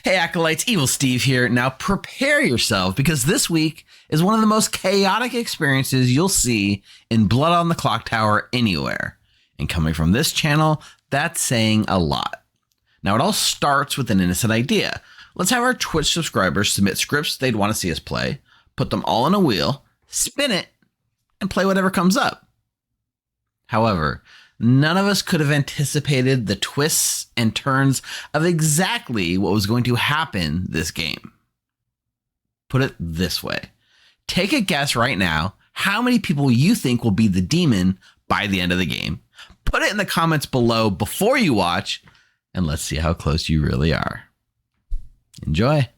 Hey Acolytes, Evil Steve here. Now prepare yourself because this week is one of the most chaotic experiences you'll see in Blood on the Clocktower anywhere. And coming from this channel, that's saying a lot. Now it all starts with an innocent idea. Let's have our Twitch subscribers submit scripts they'd want to see us play, put them all in a wheel, spin it, and play whatever comes up. However, none of us could have anticipated the twists and turns of exactly what was going to happen this game. Put it this way. Take a guess right now how many people you think will be the demon by the end of the game. Put it in the comments below before you watch, and let's see how close you really are. Enjoy.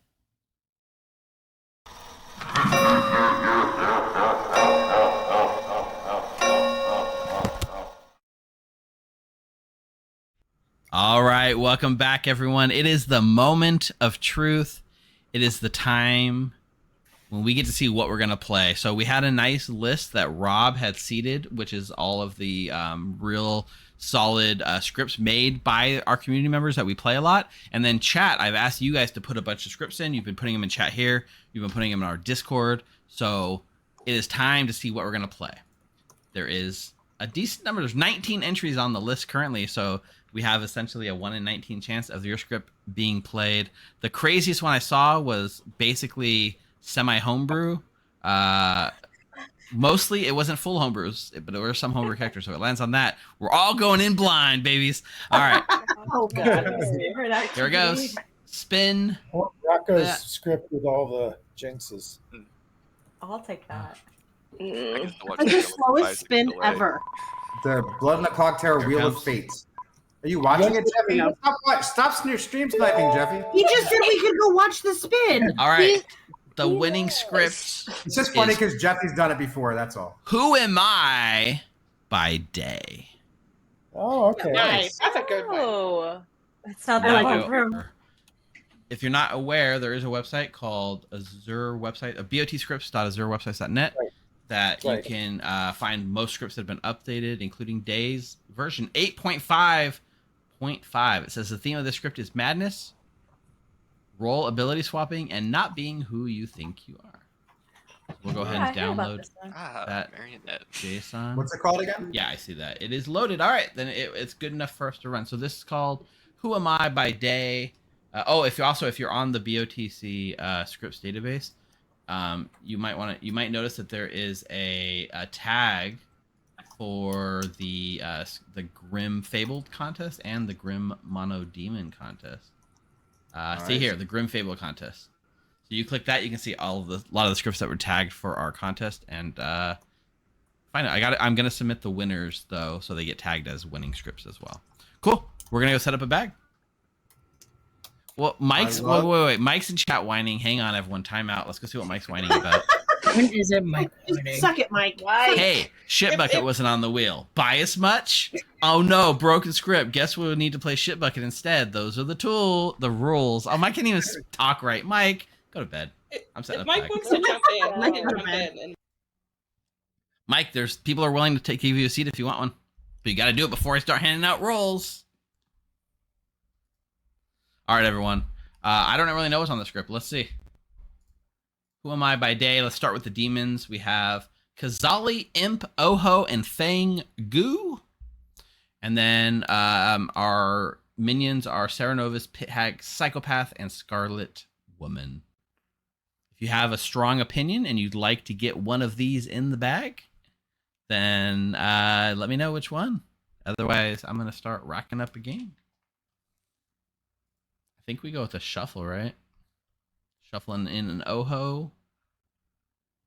All right, welcome back, everyone. It is the moment of truth. It is the time when we get to see what we're going to play. So we had a nice list that Rob had seeded, which is all of the real solid scripts made by our community members that we play a lot. And then chat, I've asked you guys to put a bunch of scripts in. You've been putting them in chat here. You've been putting them in our Discord. So it is time to see what we're going to play. There is a decent number. There's 19 entries on the list currently. So we have essentially a 1 in 19 chance of your script being played. The craziest one I saw was basically semi-homebrew. Mostly, it wasn't full homebrews, but there were some homebrew characters, so it lands on that. We're all going in blind, babies. All right. Oh, God. Here it goes. Spin. Rocco's script with all the jinxes. I'll take that. That's the slowest spin ever. The Blood on the Clocktower Wheel of Fate. Are you watching it, Jeffy? Stop stream sniping, Jeffy. He just said we could go watch the spin. All right. The winning script. It's just funny because Jeffy's done it before, that's all. Who Am I by Day. Oh, okay. Nice. That's a good one. It's not that Now, if you're not aware, there is a website called Azure website, botscripts.azurewebsites.net, that you can find most scripts that have been updated, including Day's version 8.5.5. It says the theme of this script is madness, role ability swapping, and not being who you think you are. So we'll go ahead and download that JSON. What's it called again? Yeah, I see that. It is loaded. All right, then it's good enough for us to run. So this is called Who Am I by Day. If you're on the BOTC scripts database, you might notice that there is a tag for the Grim Fabled contest and the Grim Mono Demon contest. See here, the Grim Fabled contest. So you click that, you can see a lot of the scripts that were tagged for our contest, and find it. I'm gonna submit the winners though, so they get tagged as winning scripts as well. Cool. We're gonna go set up a bag. Well, Mike's wait. Mike's in chat whining. Hang on, everyone. Time out. Let's go see what Mike's whining about. When is it, Mike? Suck it, Mike. Why? Hey, shit bucket wasn't on the wheel. Bias much? Oh no, broken script. Guess we'll need to play shit bucket instead. Those are the rules. Oh, Mike can't even talk right. Mike, go to bed. I'm setting up. Mike wants to jump in. He can jump in. Mike, there's people are willing to give you a seat if you want one, but you got to do it before I start handing out roles. All right, everyone. I don't really know what's on the script. Let's see. Who Am I by Day? Let's start with the demons. We have Kazali, Imp, Oho, and Fang Gu. And then our minions are Serenovus, Pit Hag, Psychopath, and Scarlet Woman. If you have a strong opinion and you'd like to get one of these in the bag, then let me know which one. Otherwise, I'm going to start racking up a game. I think we go with a shuffle, right? Shuffling in an Oho,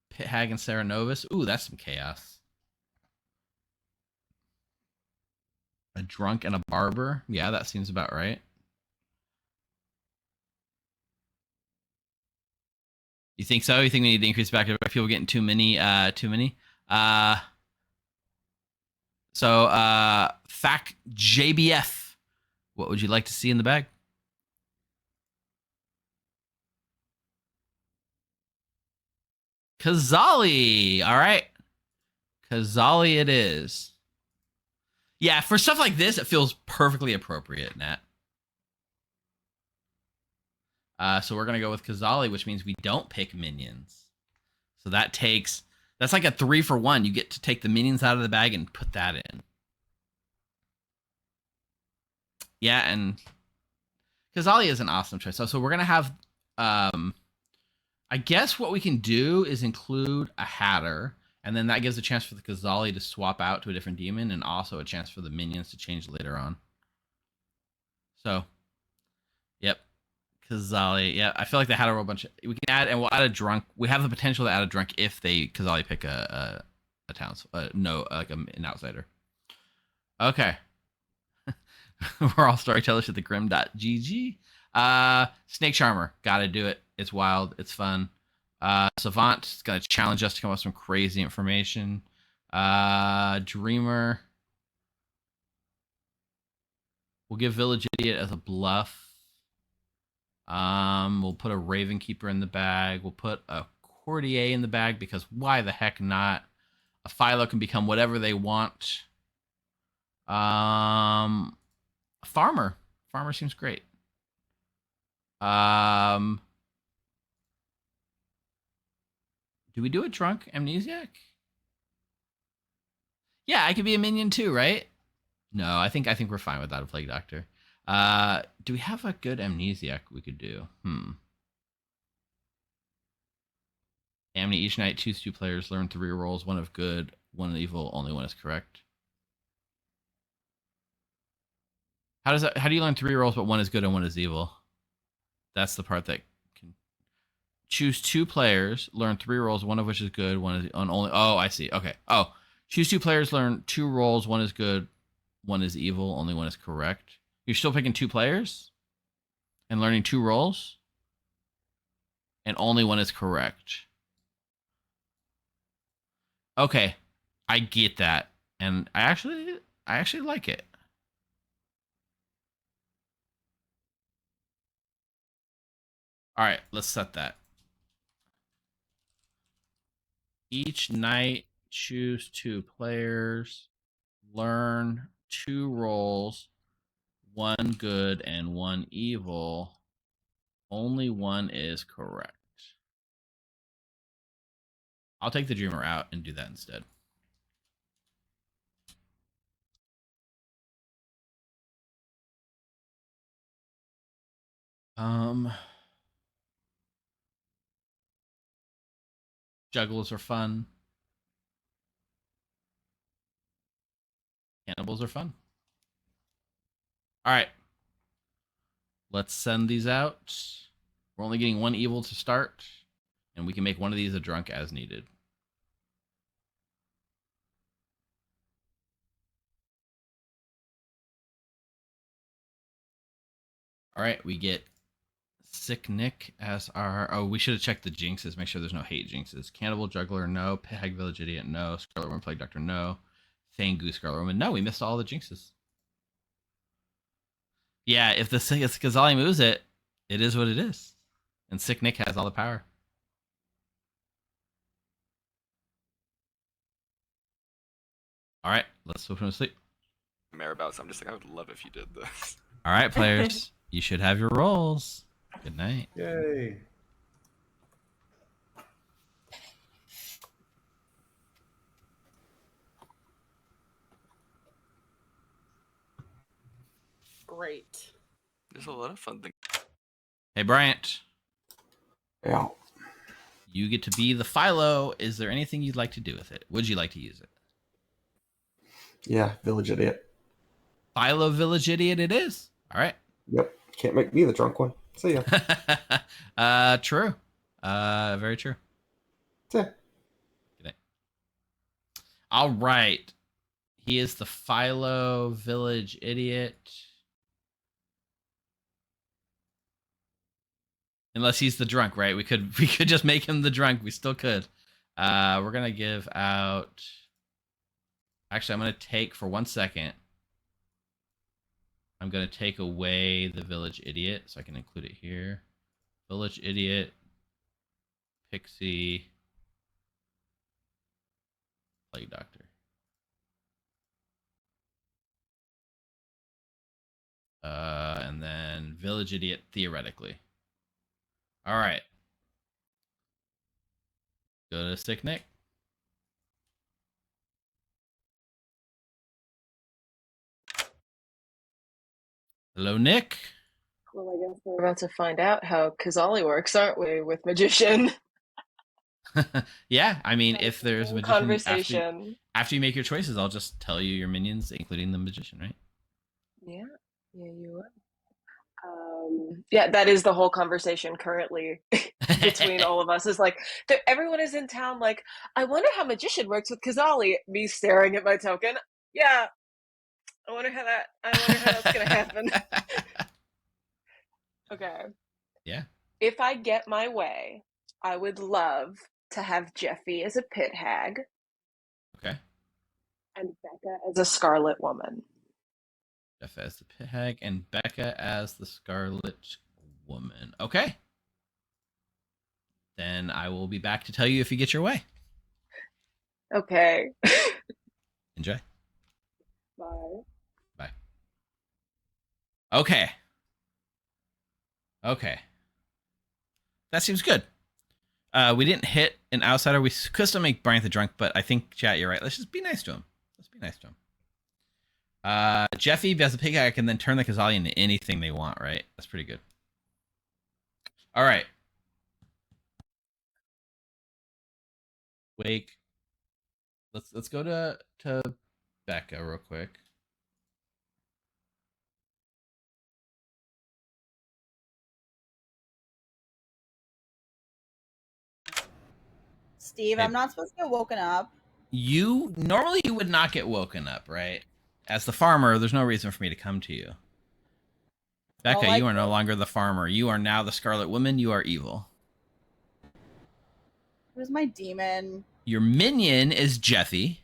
Pit Hag, and Serenovus. Ooh, that's some chaos. A drunk and a barber. Yeah, that seems about right. You think so? You think we need to increase back? Are people getting too many? So, Fact JBF. What would you like to see in the bag? Kazali. All right. Kazali it is. Yeah, for stuff like this, it feels perfectly appropriate, Nat. So we're gonna go with Kazali, which means we don't pick minions. So that's like a 3-for-1. You get to take the minions out of the bag and put that in. Yeah, and Kazali is an awesome choice. So we're gonna have, I guess what we can do is include a Hatter, and then that gives a chance for the Kazali to swap out to a different demon, and also a chance for the minions to change later on. So, yep, Kazali. Yeah, I feel like the Hatter will we can add, and we'll add a drunk. We have the potential to add a drunk if Kazali pick a town, an outsider. Okay. We're all storytellers at thegrim.gg. Snake Charmer, gotta do it. It's wild. It's fun. Savant is gonna challenge us to come up with some crazy information. Dreamer. We'll give Village Idiot as a bluff. We'll put a Raven Keeper in the bag. We'll put a Courtier in the bag because why the heck not? A Philo can become whatever they want. Farmer. Farmer seems great. Do we do a drunk amnesiac? Yeah, I could be a minion too, right? No, I think we're fine without a plague doctor. Do we have a good amnesiac we could do? Amni, each night choose 2 players, learn 3 rolls, 1 of good, 1 of evil, only 1 is correct. How do you learn 3 rolls but 1 is good and 1 is evil? That's the part that can choose 2 players, learn 3 rolls, 1 of which is good, 1 is only. Oh, I see. Okay. Oh, choose 2 players, learn 2 rolls, 1 is good, 1 is evil, only 1 is correct. You're still picking 2 players and learning 2 rolls, and only 1 is correct. Okay, I get that, and I actually like it. All right, let's set that. Each night, choose 2 players, learn 2 rolls, 1 good and 1 evil. Only 1 is correct. I'll take the Dreamer out and do that instead. Jugglers are fun. Cannibals are fun. All right. Let's send these out. We're only getting 1 evil to start, and we can make 1 of these a drunk as needed. All right, we get Sick Nick as our... Oh, we should have checked the jinxes. Make sure there's no hate jinxes. Cannibal, Juggler, no. Peg Village Idiot, no. Scarlet Woman, Plague Doctor, no. Thane Goose, Scarlet Woman, no. We missed all the jinxes. Yeah, if the Kazali moves it, it is what it is. And Sick Nick has all the power. All right, let's put him to sleep. Marabouts, I'm just like, I would love if you did this. All right, players, you should have your rolls. Good night. Yay. Great. There's a lot of fun things. Hey, Bryant. Yeah. You get to be the Philo. Is there anything you'd like to do with it? Would you like to use it? Yeah, Village Idiot. Philo Village Idiot it is. All right. Yep. Can't make me the drunk one. See ya. True. Very true. See ya. Good night. All right. He is the Philo Village Idiot. Unless he's the drunk, right? We could just make him the drunk. We still could. We're gonna give out. Actually, I'm gonna take for 1 second. I'm gonna take away the Village Idiot so I can include it here. Village Idiot, Pixie, Plague Doctor. And then Village Idiot theoretically. All right. Go to Sick Nick. Hello, Nick. Well, I guess we're about to find out how Kazali works, aren't we, with Magician? Yeah, I mean, if there's a magician Conversation. after you make your choices, I'll just tell you your minions, including the magician, right? Yeah, you are. Yeah, that is the whole conversation currently between all of us. Is like everyone is in town. Like, I wonder how Magician works with Kazali. Me staring at my token. Yeah, I wonder how that's gonna happen. Okay. Yeah. If I get my way, I would love to have Jeffy as a pit hag. Okay. And Becca as a Scarlet Woman. Jeff as the pit hag and Becca as the Scarlet Woman. Okay. Then I will be back to tell you if you get your way. Okay. Enjoy. Bye. Bye. Okay. Okay. That seems good. We didn't hit an outsider. We could still make Brian the drunk, but I think, chat, you're right. Let's just be nice to him. Let's be nice to him. Jeffy as a pig hag can then turn the Kazali into anything they want, right? That's pretty good. All right. Wake. Let's go to Becca real quick. Steve, I'm not supposed to get woken up. You normally you would not get woken up, right? As the farmer, there's no reason for me to come to you. Becca, you are no longer the farmer. You are now the Scarlet Woman. You are evil. Who's my demon? Your minion is Jeffy.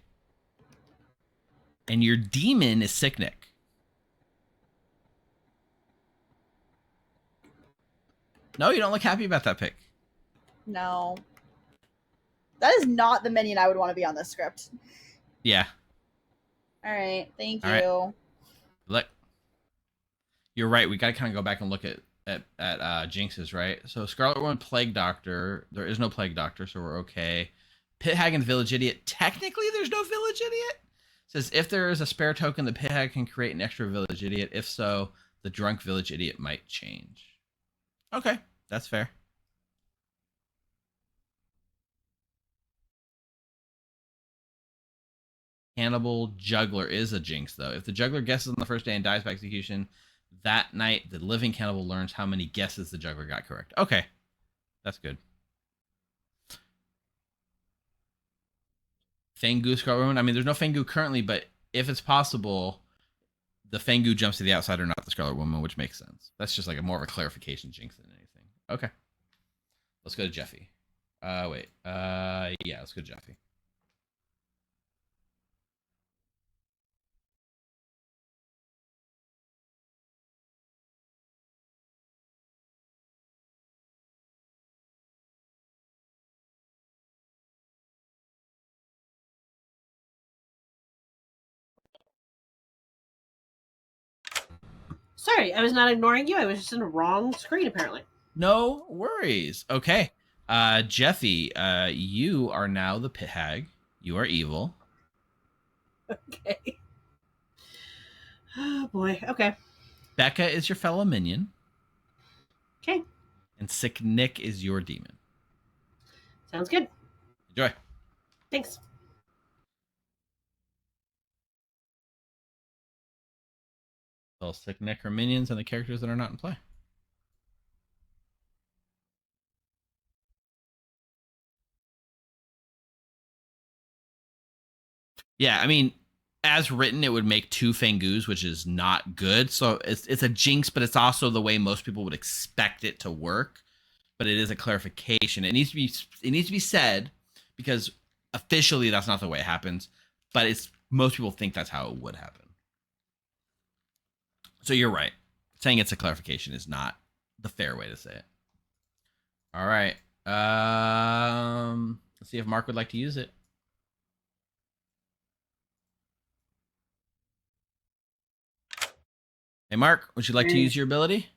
And your demon is Sick Nick. No, you don't look happy about that pick. No. That is not the minion I would want to be on this script. Yeah. All right. Thank you. All right. Look. You're right. We got to kind of go back and look at Jinx's, right? So Scarlet Woman, Plague Doctor. There is no Plague Doctor, so we're okay. Pit Hag and Village Idiot. Technically, there's no Village Idiot. It says if there is a spare token, the Pit Hag can create an extra Village Idiot. If so, the drunk Village Idiot might change. Okay, that's fair. Cannibal Juggler is a Jinx, though. If the Juggler guesses on the first day and dies by execution, that night the living Cannibal learns how many guesses the Juggler got correct. Okay, that's good. Fangu Scarlet Woman. I mean, there's no Fangu currently, but if it's possible, the Fangu jumps to the outsider, not the Scarlet Woman, which makes sense. That's just like more of a clarification Jinx than anything. Okay. Let's go to Jeffy. Wait. Yeah, let's go to Jeffy. Sorry, I was not ignoring you. I was just in the wrong screen, apparently. No worries. Okay. Jeffy, you are now the Pit Hag. You are evil. Okay. Oh, boy. Okay. Becca is your fellow minion. Okay. And Sick Nick is your demon. Sounds good. Enjoy. Thanks. So Sick Nick are minions and the characters that are not in play. Yeah, I mean, as written, it would make two Fangus, which is not good. So it's a Jinx, but it's also the way most people would expect it to work. But it is a clarification. It needs to be said because officially that's not the way it happens. But it's most people think that's how it would happen. So you're right. Saying it's a clarification is not the fair way to say it. All right. Let's see if Mark would like to use it. Hey, Mark, would you like to use your ability?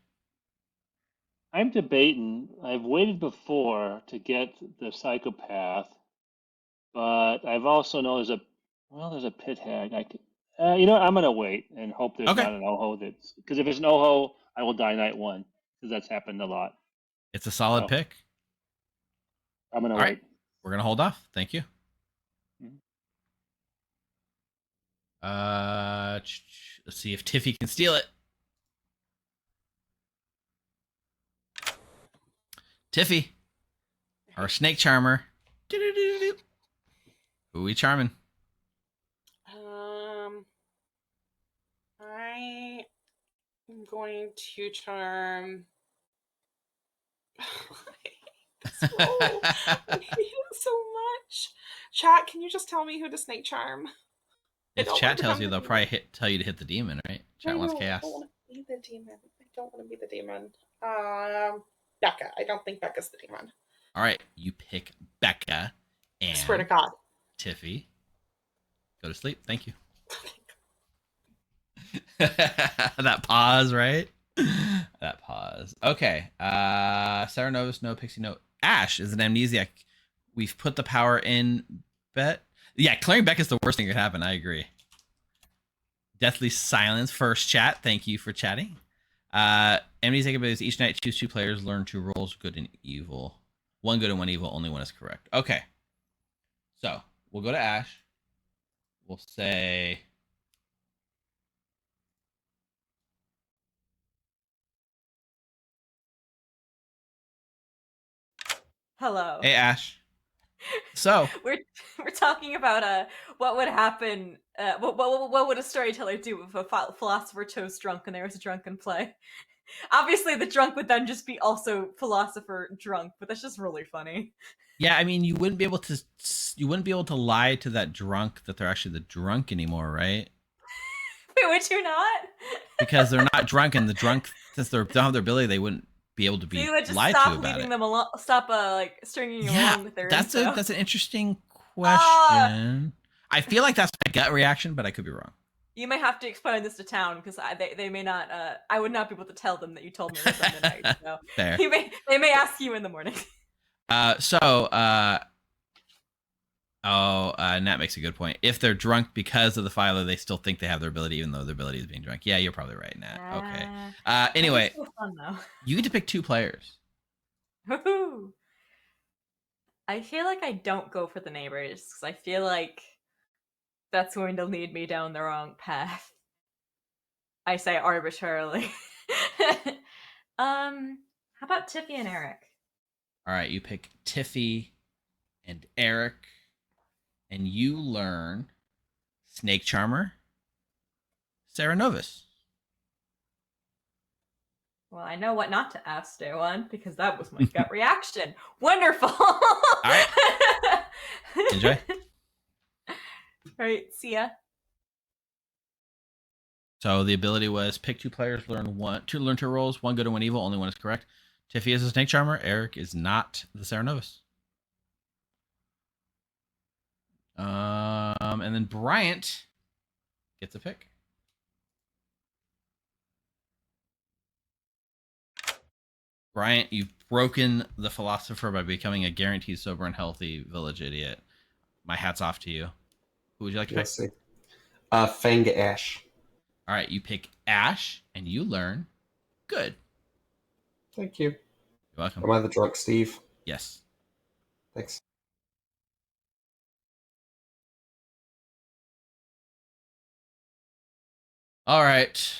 I'm debating. I've waited before to get the psychopath, but I've also know there's a pit hag. I'm gonna wait and hope there's Okay. not an Oho because if it's an Oho, I will die night one because that's happened a lot. It's a solid So, pick. I'm gonna All right. wait. We're going to hold off. Thank you. Mhm. Let's see if Tiffy can steal it. Tiffy, our snake charmer. Doo-doo-doo-doo. Who we charming? I am going to charm. I hate this roll. I hate it so much. Chat, can you just tell me who to snake charm? If chat tells you, they'll probably tell you to hit the demon, right? Chat wants chaos. I don't want to be the demon. I don't want to be the demon. Becca. I don't think Becca's the demon. All right, you pick Becca and I swear to God. Tiffy. Go to sleep. Thank you. That pause, right? That pause. Okay. Sarah Novus, no. Pixie, no. Ash is an amnesiac. We've put the power in bet. Yeah, clearing Beck is the worst thing that could happen. I agree. Deathly silence first chat. Thank you for chatting. Amnesiac abilities. Each night, choose 2 players. Learn 2 roles, good and evil. 1 good and 1 evil. Only 1 is correct. Okay. So we'll go to Ash. We'll say. Hello. Hey, Ash. So we're talking about what would happen. What would a storyteller do if a philosopher chose drunk and there was a drunken play? Obviously, the drunk would then just be also philosopher drunk, but that's just really funny. yeah, I mean, you wouldn't be able to lie to that drunk that they're actually the drunk anymore, right? Wait, would you not? Because they're not drunk, and the drunk, since they don't have their ability, they wouldn't be able to be You would just lied to stop about leading it. them along, stop like stringing along with their that's info. that's an interesting question. I feel like that's my gut reaction, but I could be wrong. You may have to explain this to town because they may not. I would not be able to tell them that you told me this on the night. So Fair. They may ask you in the morning. Nat makes a good point. If they're drunk because of the filer, they still think they have their ability, even though their ability is being drunk. Yeah, you're probably right, Nat. Okay. Anyway, so fun, though. You get to pick 2 players. Woohoo! I feel like I don't go for the neighbors because I feel like that's going to lead me down the wrong path. I say arbitrarily. How about Tiffy and Eric? All right, you pick Tiffy and Eric, and you learn Snake Charmer, Sarah Novus. Well, I know what not to ask day one because that was my gut reaction. Wonderful. All right. Enjoy. All right, see ya. So the ability was pick 2 players, learn 2 roles, 1 good and 1 evil, only 1 is correct. Tiffy is a Snake Charmer. Eric is not the Sarah Novus. And then Bryant gets a pick. Bryant, you've broken the philosopher by becoming a guaranteed sober and healthy village idiot. My hat's off to you. Who would you like to pick? Let's see. Fang Ash. All right, you pick Ash, and you learn good. Thank you. You're welcome. Am I the drunk Steve? Yes. Thanks. All right.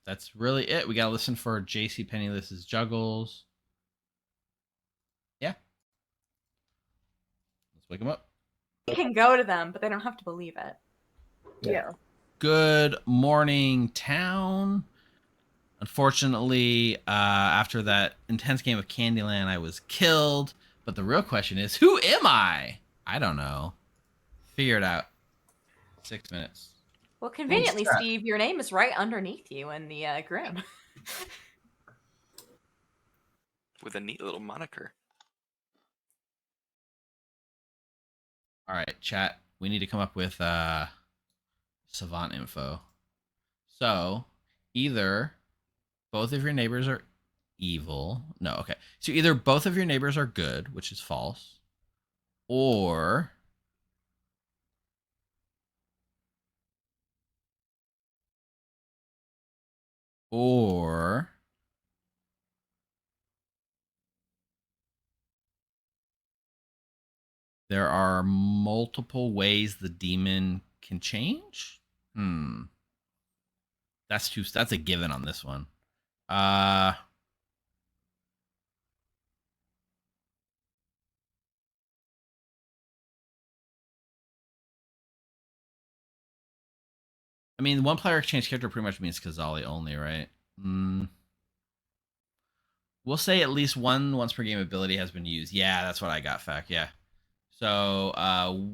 That's really it. We got to listen for JC Penniless's Juggles. Yeah. Let's wake them up. You can go to them, but they don't have to believe it. Yeah. Good morning, town. Unfortunately, after that intense game of Candyland, I was killed. But the real question is, who am I? I don't know. Figure it out. 6 minutes. Well, conveniently, Steve, your name is right underneath you in the Grim. With a neat little moniker. All right, chat. We need to come up with savant info. So, either both of your neighbors are evil. No, okay. So either both of your neighbors are good, which is false, or there are multiple ways the demon can change. That's a given on this one. I mean, one player exchange character pretty much means Kazali only, right? We'll say at least once per game ability has been used. Yeah, that's what I got, Fact. Yeah. So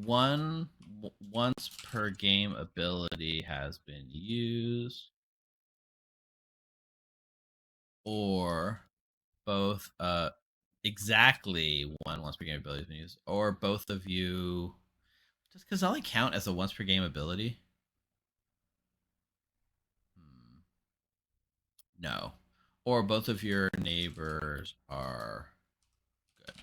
once per game ability has been used, or both exactly one once per game ability has been used, or both of you. Does Kazali count as a once per game ability? No. Or both of your neighbors are good.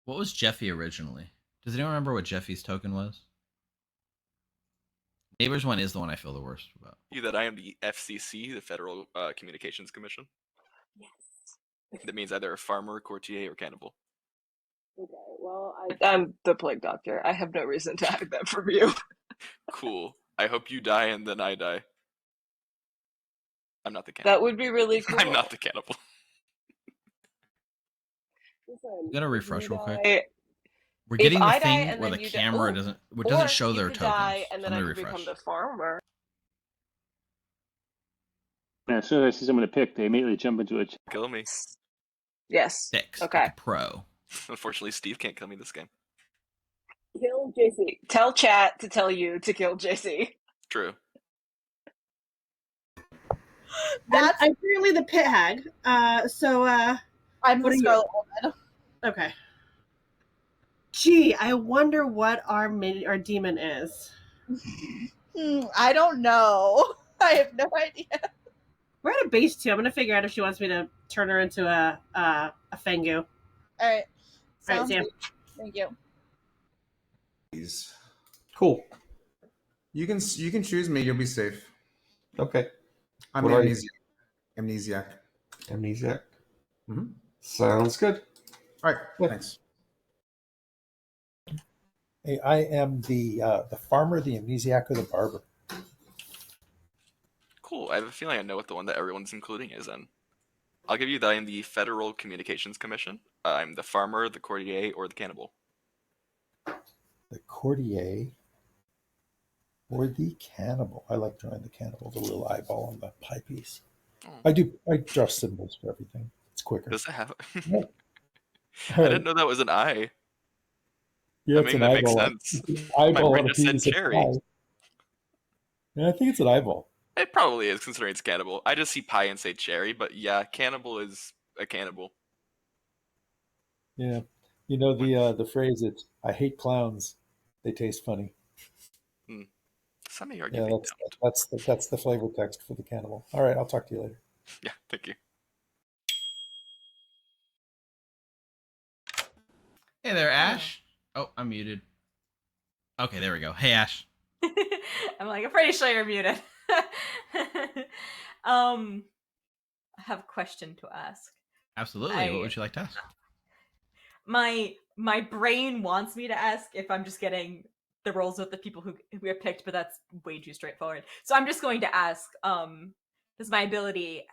What was Jeffy originally? Does anyone remember what Jeffy's token was? Neighbors one is the one I feel the worst about. You that I am the FCC, the Federal Communications Commission. Yes. That means either a farmer, courtier, or cannibal. Okay, well, I'm the plague doctor. I have no reason to hide that from you. Cool. I hope you die and then I die. I'm not the cannibal. That would be really cool. I'm not the cannibal. Listen, You gotta refresh you real quick. die- We're if getting the I die thing and where then the you camera die- doesn't show you their could tokens. die and then I'm I gonna could become refresh. the farmer. And as soon as I see someone to pick, they immediately jump into it. Kill me. Yes. 6. Okay. Like a pro. Unfortunately, Steve can't kill me this game. Kill JC. Tell chat to tell you to kill JC. True. I'm currently the pit hag. I'm what the are you? Scarlet Woman. Okay. Gee, I wonder what our demon is. I don't know. I have no idea. We're at a base 2. I'm gonna figure out if she wants me to turn her into a Fengu. All right. Sounds Sam. good. Thank you. Cool. You can choose me. You'll be safe. Okay. I'm What are you? amnesiac. Amnesiac. Mm-hmm. Sounds good. All right. Yeah. Thanks. Hey, I am the farmer, the amnesiac, or the barber. Cool. I have a feeling I know what the one that everyone's including is in. I'll give you that I am the Federal Communications Commission. I'm the farmer, the courtier, or the cannibal. The courtier or the cannibal. I like drawing the cannibal, the little eyeball on the pie piece. Oh. I draw symbols for everything. It's quicker. Does it have? Yeah. I didn't know that was an eye. Yeah, I it's mean, an that makes eyeball. sense. It's an eyeball My on brain a just said piece of cherry. pie. Yeah, I think it's an eyeball. It probably is, considering it's cannibal. I just see pie and say cherry, but yeah, cannibal is a cannibal. Yeah, you know the phrase. It's I hate clowns. They taste funny. Some may argue Yeah, they don't. that's the flavor text for the cannibal. All right, I'll talk to you later. Yeah, thank you. Hey there, Ash. Oh, I'm muted. Okay, there we go. Hey, Ash. I'm like, I'm pretty sure you're muted. I have a question to ask. Absolutely. What would you like to ask? My brain wants me to ask if I'm just getting the roles with the people who are picked, but that's way too straightforward. So I'm just going to ask, does my ability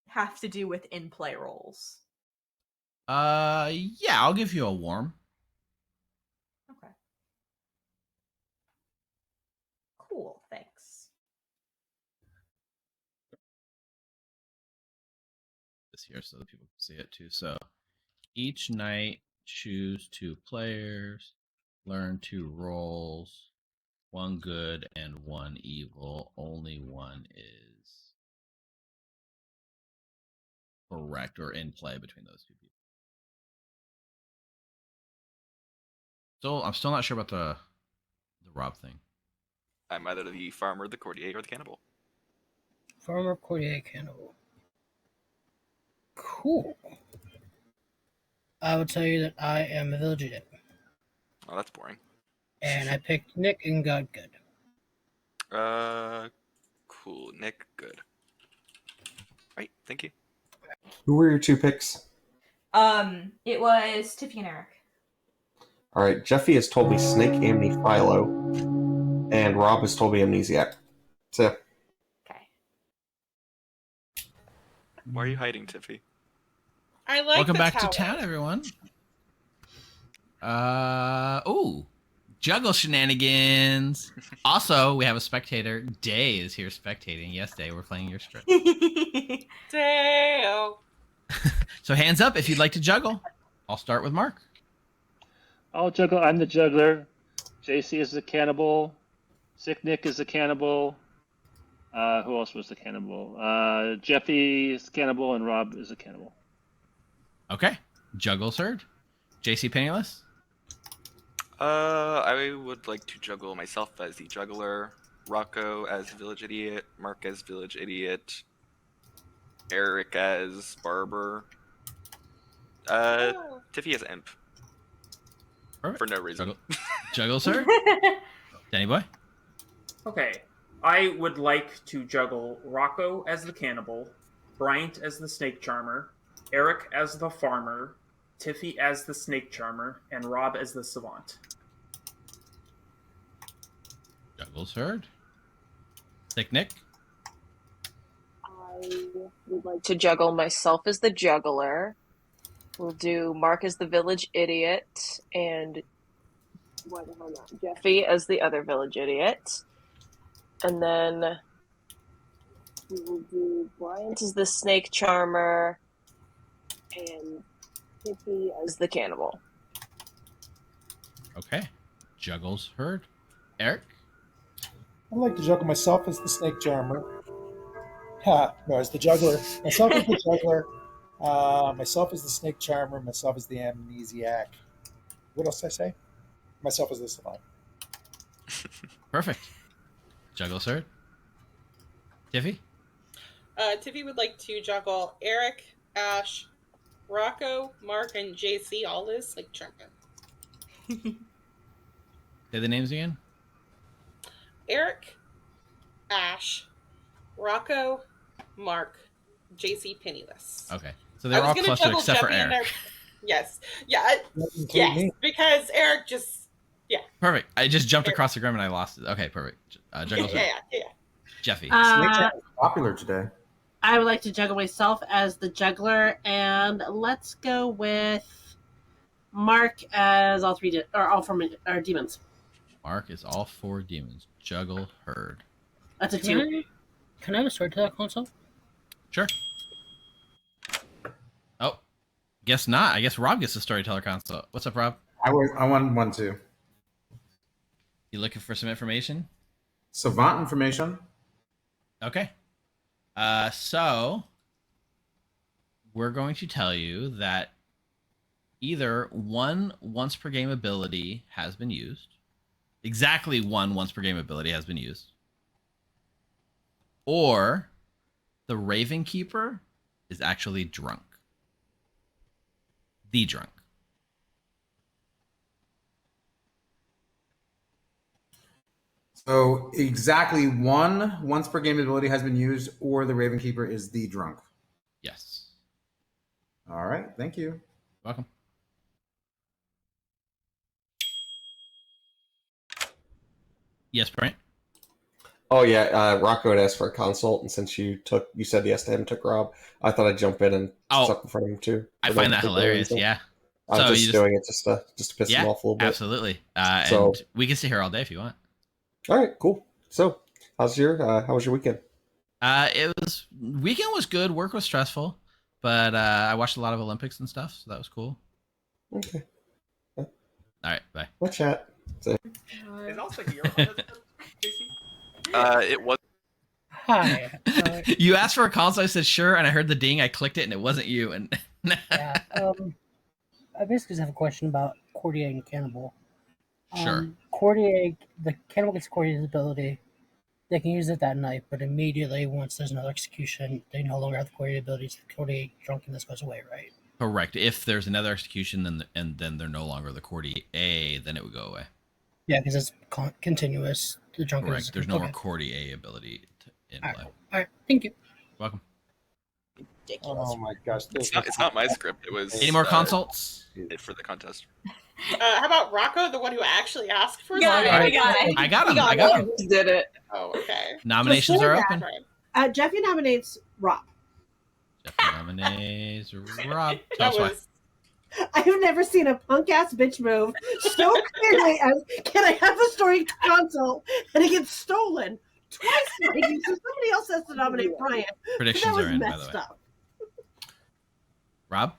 have to do with in-play roles? Yeah, I'll give you a warm. Okay. Cool, thanks. This here so that people can see it too. So each night choose 2 players, learn 2 roles, One good and one evil. Only one is correct or in play between those two people. So I'm still not sure about the Rob thing. I'm either the farmer, the courtier, or the cannibal. Farmer, courtier, cannibal. Cool. I will tell you that I am a village idiot. Oh, that's boring. And I picked Nick and got good. Cool. Nick, good. Right, thank you. Who were your 2 picks? It was Tiffy and Eric. All right, Jeffy has told me Snake Amni Philo, and Rob has told me Amnesiac. So. Okay. Why are you hiding, Tiffy? I like Welcome the back tower. to town, everyone. Juggle shenanigans. Also, we have a spectator. Day is here spectating. Yes, Day, we're playing your script. Dale. So hands up if you'd like to juggle. I'll start with Mark. I'll juggle. I'm the juggler. JC is the cannibal. Sick Nick is the cannibal. Who else was the cannibal? Jeffy is the cannibal, and Rob is the cannibal. Okay. Juggle's heard. JC Penniless? I would like to juggle myself as the juggler, Rocco as village idiot, Mark as village idiot, Eric as barber, Tiffy as imp. Perfect. For no reason. Juggle's heard. Danny boy? Okay. I would like to juggle Rocco as the cannibal, Bryant as the snake charmer, Eric as the farmer, Tiffy as the snake charmer, and Rob as the savant. Juggle's heard. Sick Nick? I would like to juggle myself as the juggler. We'll do Mark as the village idiot and why the hell not? Jeffy as the other village idiot. And then we will do Bryant as the snake charmer and Tiffy as the cannibal. Okay. Juggle's heard. Eric? I'd like to juggle myself as the snake charmer. No, as the juggler. Myself as the juggler. Myself as the snake charmer. Myself as the amnesiac. What else did I say? Myself as the savant. Perfect. Juggle's heard. Tiffy? Tiffy would like to juggle Eric, Ash, Rocco, Mark, and JC all as like champion. Say the names again. Eric, Ash, Rocco, Mark, JC Penniless. Okay. So they're all clustered except for Eric. Yes. Yeah. Yes. Because Eric just. Yeah. Perfect. I just jumped across the grim and I lost it. Okay, perfect. Juggle's heard. Yeah. Jeffy. Popular today. I would like to juggle myself as the juggler, and let's go with Mark as all three, or all four are demons. Mark is all 4 demons. Juggle heard. That's a 2. Can I have a storyteller console? Sure. Oh, guess not. I guess Rob gets the storyteller console. What's up, Rob? I want one too. You looking for some information? Savant information. Okay. So we're going to tell you that either one once per game ability has been used. Exactly one once per game ability has been used. Or the Raven Keeper is actually drunk. The drunk. So exactly one once per game ability has been used, or the Raven Keeper is the drunk. Yes. All right. Thank you. Welcome. Yes, Brent. Oh yeah, Rocco had asked for a consult, and since you said yes to him, took Rob. I thought I'd jump in and step in front of him too. I find that hilarious. Yeah. I was just doing it just to piss him off a little bit. Absolutely. And we can sit here all day if you want. All right, cool. So, how was your weekend? Weekend was good. Work was stressful, but I watched a lot of Olympics and stuff, so that was cool. Okay. All right, bye. What chat? Is also here on this script, JC? It was. Hi. You asked for a console, I said sure, and I heard the ding, I clicked it, and it wasn't you. And Yeah. I basically just have a question about Courtier and Cannibal. Sure. Courtier, the Cannibal gets Courtier's ability. They can use it that night, but immediately once there's another execution, they no longer have the Courtier ability. So the Courtier drunkenness goes away, right? Correct. If there's another execution, then they're no longer the Courtier, then it would go away. Yeah, because it's continuous. The drunkenness. Correct. There's no more Courtier ability in play. All right. Thank you. Welcome. Oh my gosh. It's not my script. It was. Any more consults? For the contest. How about Rocco, the one who actually asked for Got it, something? we got it. I got him. I got him. Did it. Oh, okay. Nominations are open. Jeffy nominates Rob. Jeffy nominates Rob. Tell That us why. was I have never seen a punk ass bitch move so clearly as can I have a story consult and it gets stolen twice. Maybe, so somebody else has to nominate Brian. Predictions that was are in, by the messed way. up. Rob?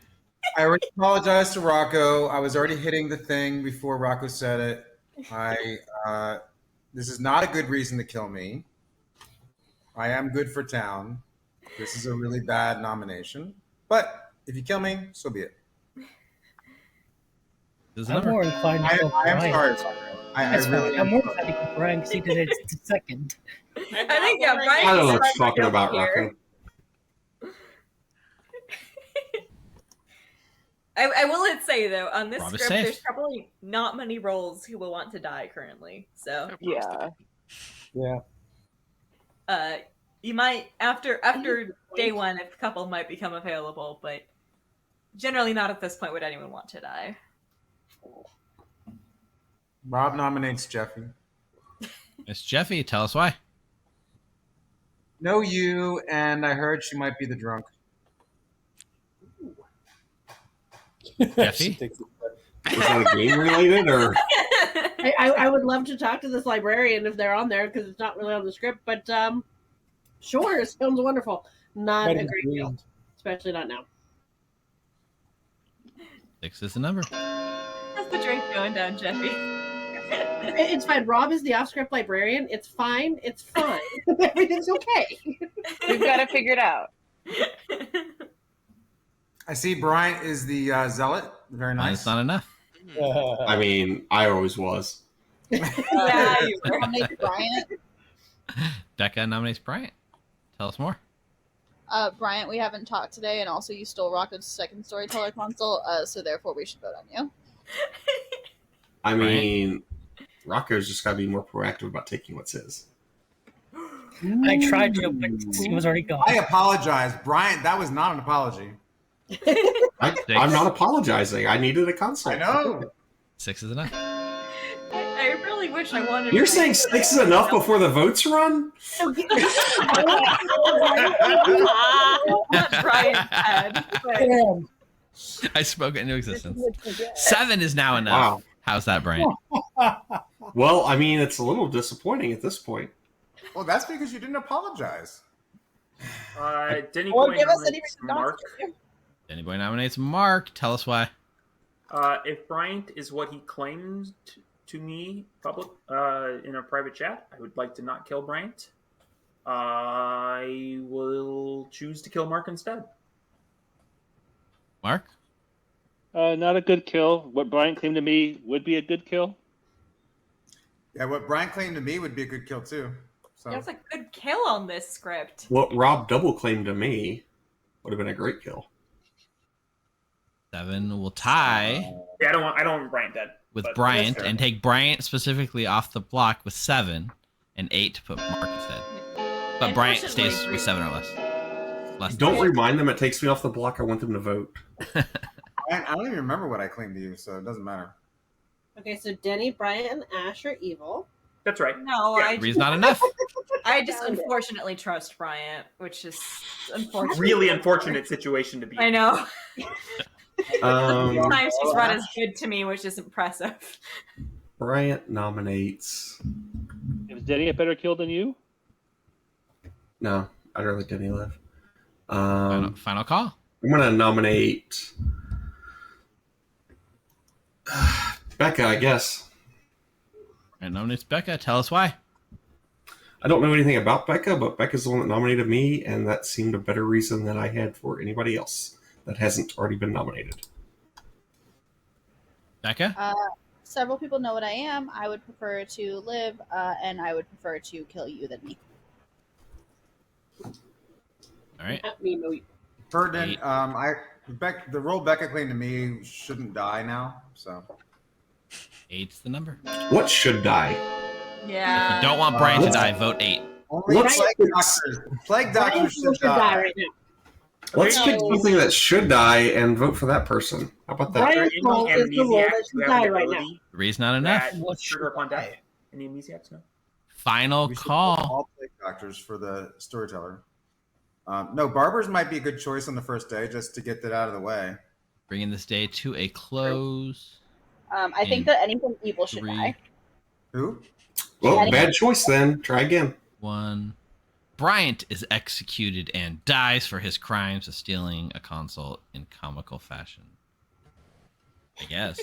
I already apologized to Rocco. I was already hitting the thing before Rocco said it. This is not a good reason to kill me. I am good for town. This is a really bad nomination. But if you kill me, so be it. I'm more inclined to kill I am Brian. sorry. I'm more inclined to kill Brian because he did it second. I think Brian. I don't know what is you're talking about, here. Rocco. I will say though, on this Rob is script, safe. there's probably not many roles who will want to die currently. So Yeah. Yeah. You might after day one, a couple might become available, but generally not at this point would anyone want to die. Rob nominates Jeffy. It's Jeffy. Tell us why. Know you, and I heard she might be the drunk. Jeffy? Was that a game related or? I would love to talk to this librarian if they're on there because it's not really on the script, but sure, it sounds wonderful. Not Might a have great been deal, dreamed. especially not now. 6 is the number. How's the drink going down, Jeffy? It's fine. Rob is the off-script librarian. It's fine. It's fine. Everything's okay. We've got it figured out. I see Bryant is the zealot. Very nice. That's not enough. I mean, I always was. Yeah, you were. Nominate Bryant. Becca nominates Bryant. Tell us more. Bryant, we haven't talked today, and also you stole Rocco's second storyteller console, so therefore we should vote on you. I mean, Rocco's just got to be more proactive about taking what's his. I tried to, but he was already gone. I apologize, Bryant. That was not an apology. I'm not apologizing. I needed a console. I know. 6 is enough. I really wish I wanted. You're to saying 6 is enough before the votes run? What Brian said. But Damn. I spoke it into existence. 7 is now enough. Wow. How's that, Brian? Well, I mean, it's a little disappointing at this point. Well, that's because you didn't apologize. Denny Or Boy give us any nominates reason not Mark. to. Danny Boy nominates Mark. Tell us why. If Bryant is what he claimed to me in a private chat, I would like to not kill Bryant. I will choose to kill Mark instead. Mark? Not a good kill. What Brian claimed to me would be a good kill. Yeah, what Bryant claimed to me would be a good kill too. So there's a good kill on this script. What Rob double claimed to me would have been a great kill. 7 will tie Yeah, I don't want Bryant dead. with but Bryant that's fair. and take Bryant specifically off the block with 7 and 8 to put Mark instead. But Bryant stays Unfortunately, with 7 or less. Don't remind them it takes me off the block. I want them to vote. I don't even remember what I claimed to you, so it doesn't matter. Okay, so Denny, Brian, and Ash are evil. That's right. No, Yeah. I Three's not enough. I just unfortunately trust Bryant, which is unfortunate. Really unfortunate situation to be in. I know. Um, Sometimes she's run as good to me, which is impressive. Bryant nominates. Is Denny a better kill than you? No, I'd rather Denny live. Final call. I'm going to nominate Becca, I guess. And nominates Becca. Tell us why. I don't know anything about Becca, but Becca's the one that nominated me, and that seemed a better reason than I had for anybody else that hasn't already been nominated. Becca? Several people know what I am. I would prefer to live, and I would prefer to kill you than me. All right. Let me know you. Ferdinand, the role Becca claimed to me shouldn't die now, so. 8's the number. What should die? Yeah. If you don't want Brian to die, vote 8. Only plague doctors should die. right now. Let's pick something that should die and vote for that person. How about that? Brian's role is the role that should die right now. 3's not enough. What Trigger upon death. Any amnesiacs? No. Final We should call. vote all plague doctors for the storyteller. No, barbers might be a good choice on the first day just to get that out of the way. Bringing this day to a close. I think that anything evil should 3, die. Who? Well, bad choice then. Try again. 1. Bryant is executed and dies for his crimes of stealing a console in comical fashion. I guess.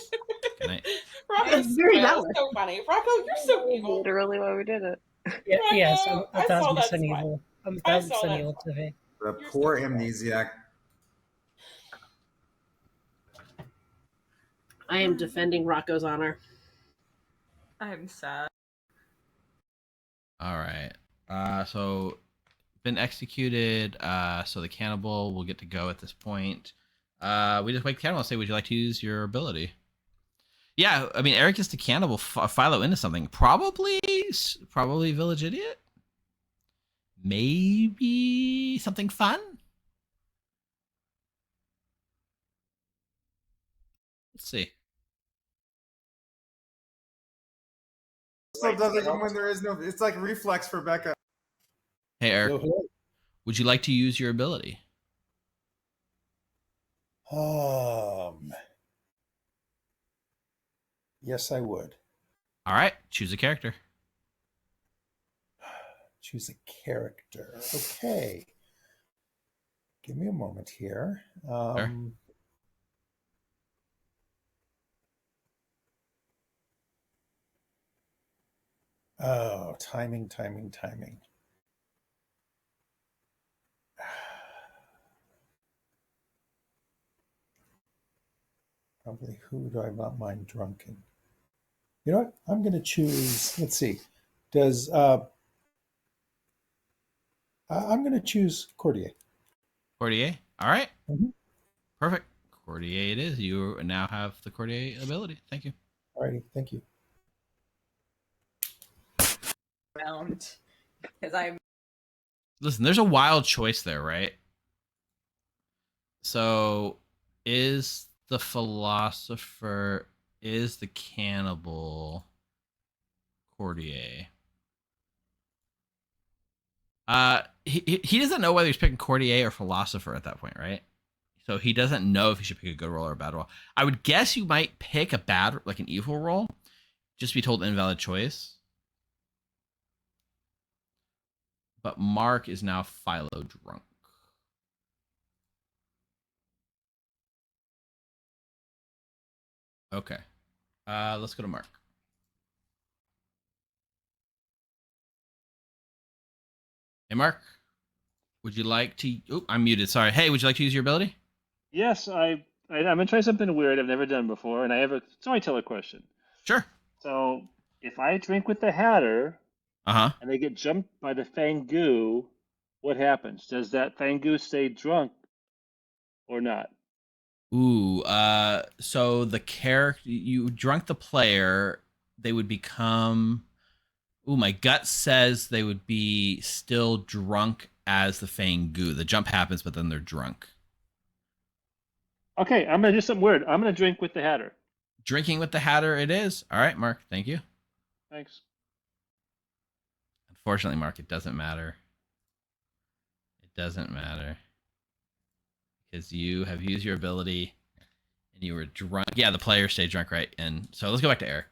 Good night. Rocco, It's very that's valid. so funny. Rocco, you're so evil. Literally why we did it. Yeah, yes, I'm I saw that 1,000% spot. evil. I'm I 1,000% saw that evil spot. today. The You're poor so amnesiac. I am defending Rocco's honor. I'm sad. All right. So been executed. So the cannibal will get to go at this point. We just wake the cannibal and say, would you like to use your ability? Yeah, I mean, Eric is the cannibal. Philo into something. Probably Village Idiot. Maybe something fun. Let's see. Still does it even when there is no. It's like reflex for Becca. Hey, Eric. Would you like to use your ability? Yes, I would. All right. Choose a character. Choose a character. Okay. Give me a moment here. Oh, timing. Probably who do I not mind drunken? You know what? I'm going to choose. Let's see. I'm going to choose Courtier. Courtier. All right. Mhm. Perfect. Courtier it is. You now have the Courtier ability. Thank you. All righty. Thank you. Round. Because I'm. Listen, there's a wild choice there, right? So, is the philosopher, is the cannibal Courtier? He doesn't know whether he's picking Courtier or philosopher at that point, right? So he doesn't know if he should pick a good roll or a bad roll. I would guess you might pick a bad, like an evil roll, just be told invalid choice. But Mark is now Philo drunk. Okay. Let's go to Mark. Hey, Mark. Would you like to... Oh, I'm muted. Sorry. Hey, would you like to use your ability? Yes, I'm gonna try something weird I've never done before, and I have a storyteller question. Sure. So, if I drink with the Hatter, and they get jumped by the Fangu, what happens? Does that Fangu stay drunk or not? Ooh, so the character... You drunk the player, they would become... Ooh, my gut says they would be still drunk as the Fangu. The jump happens, but then they're drunk. Okay, I'm gonna do something weird. I'm gonna drink with the Hatter. Drinking with the Hatter it is. All right, Mark. Thank you. Thanks. Unfortunately, Mark, it doesn't matter. It doesn't matter. Because you have used your ability and you were drunk. Yeah, the player stayed drunk, right? And so let's go back to Eric.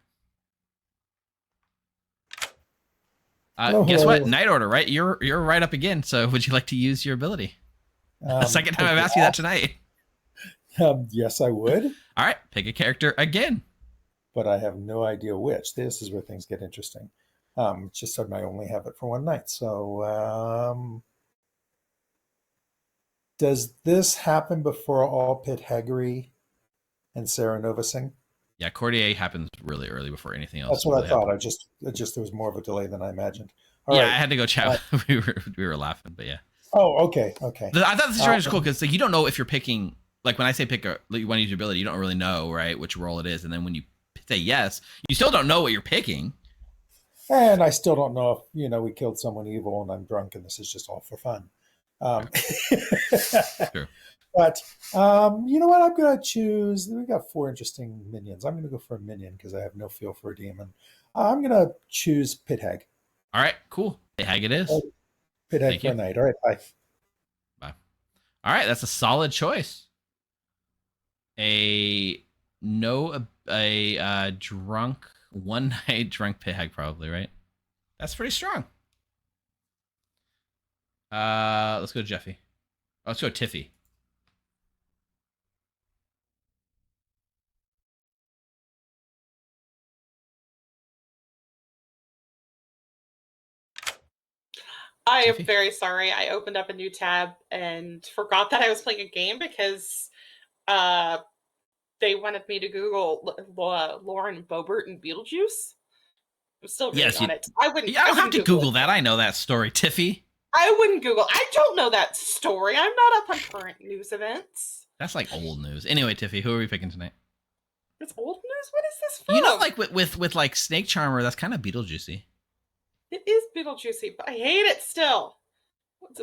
Guess what? Night Order, right? You're right up again. So would you like to use your ability? The second time I've asked you that tonight. Yes, I would. All right, pick a character again. but I have no idea which. This is where things get interesting. Just so I only have it for one night. So, does this happen before all Pit Haggery and Sarah Nova sing? Yeah, Cordier happens really early before anything else. That's what really I thought. happens. It just there was more of a delay than I imagined. All yeah, right. I had to go chat. we were laughing, but yeah. Oh, okay, okay. I thought the situation was cool because like you don't know if you're picking. Like when I say pick you want to use your ability, you don't really know, right, which role it is, and then when you say yes, you still don't know what you're picking. And I still don't know if we killed someone evil and I'm drunk and this is just all for fun. True. But you know what? I'm going to choose. We got 4 interesting minions. I'm going to go for a minion because I have no feel for a demon. I'm going to choose Pit Hag. All right, cool. Pit Hag it is. Pit Hag for a night. All right, bye. Bye. All right, that's a solid choice. A drunk one night drunk Pit Hag probably, right? That's pretty strong. Let's go Jeffy. Let's go Tiffy. I am very sorry. I opened up a new tab and forgot that I was playing a game because they wanted me to Google Lauren Boebert and Beetlejuice. I'm still reading on it. I wouldn't. Yeah, I don't have to Google that. I know that story, Tiffy. I wouldn't Google. I don't know that story. I'm not up on current news events. That's like old news. Anyway, Tiffy, who are we picking tonight? It's old news. What is this from? You know, like with like Snake Charmer, that's kind of Beetlejuicy. It is Beetlejuicy, but I hate it still.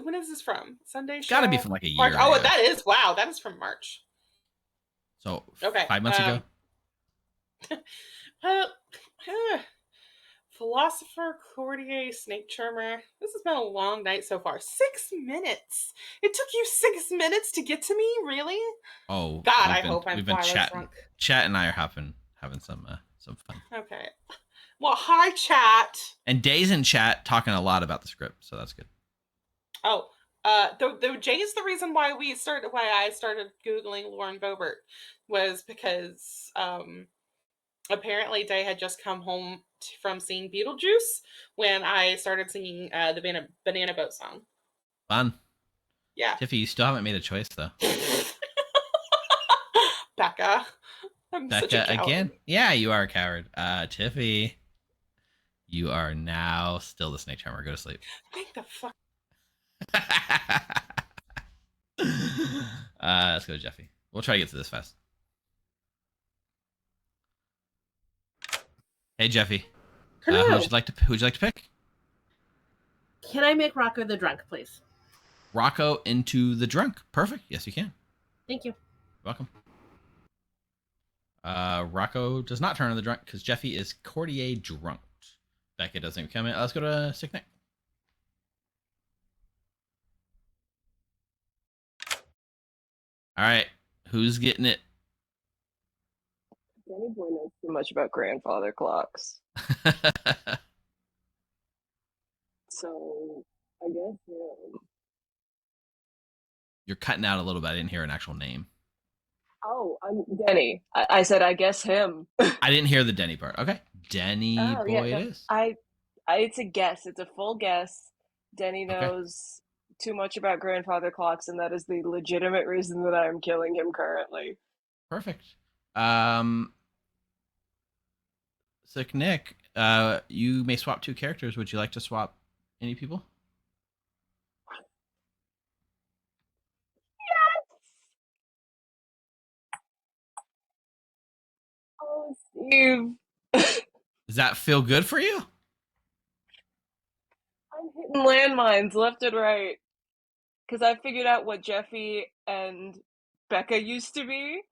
When is this from? Sunday show? Got to be from like a year March. ago. Oh, that is. Wow, that is from March. So okay, 5 months ago. Philosopher, Courtier, Snake Charmer. This has been a long night so far. 6 minutes. It took you 6 minutes to get to me, really? Oh God, I hope I'm we've been chatting. drunk. Chat and I are having some fun. Okay. Well, hi, chat. And Day's in chat talking a lot about the script, so that's good. Oh, the Jay's the reason why I started Googling Lauren Boebert was because apparently Day had just come home from seeing Beetlejuice when I started singing the Banana Boat song. Fun. Yeah. Tiffy, you still haven't made a choice though. Becca. I'm such a Becca coward. again? Yeah, you are a coward. Tiffy, you are now still the Snake Charmer. Go to sleep. Thank the fuck. Let's go to Jeffy. We'll try to get to this fast. Hey Jeffy. Who would you like to pick? Can I make Rocco the drunk, please? Rocco into the drunk. Perfect. Yes, you can. Thank you. Welcome. Rocco does not turn on the drunk because Jeffy is Courtier drunk. Becca doesn't even come in. Let's go to Sick Nick. All right, who's getting it? Danny Boy knows too much about grandfather clocks. So, I guess him. You're cutting out a little bit. I didn't hear an actual name. Oh, I'm Denny. I said, I guess him. I didn't hear the Denny part. Okay, Denny Boy yeah, it is. It's a guess. It's a full guess. Denny knows too much about grandfather clocks, and that is the legitimate reason that I am killing him currently. Perfect. Sick Nick, you may swap 2 characters. Would you like to swap any people? Oh, Steve. Does that feel good for you? I'm hitting landmines left and right. Because I figured out what Jeffy and Becca used to be.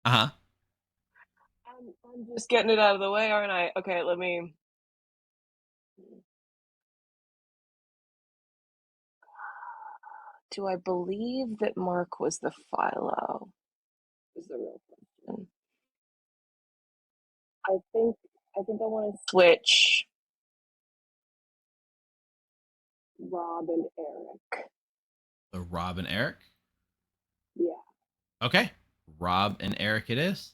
Uh-huh. I'm just getting it out of the way, aren't I? Okay, let me... Do I believe that Mark was the Philo? Is the real question. I think I want to switch Rob and Eric. So Rob and Eric? Yeah. Okay. Rob and Eric it is.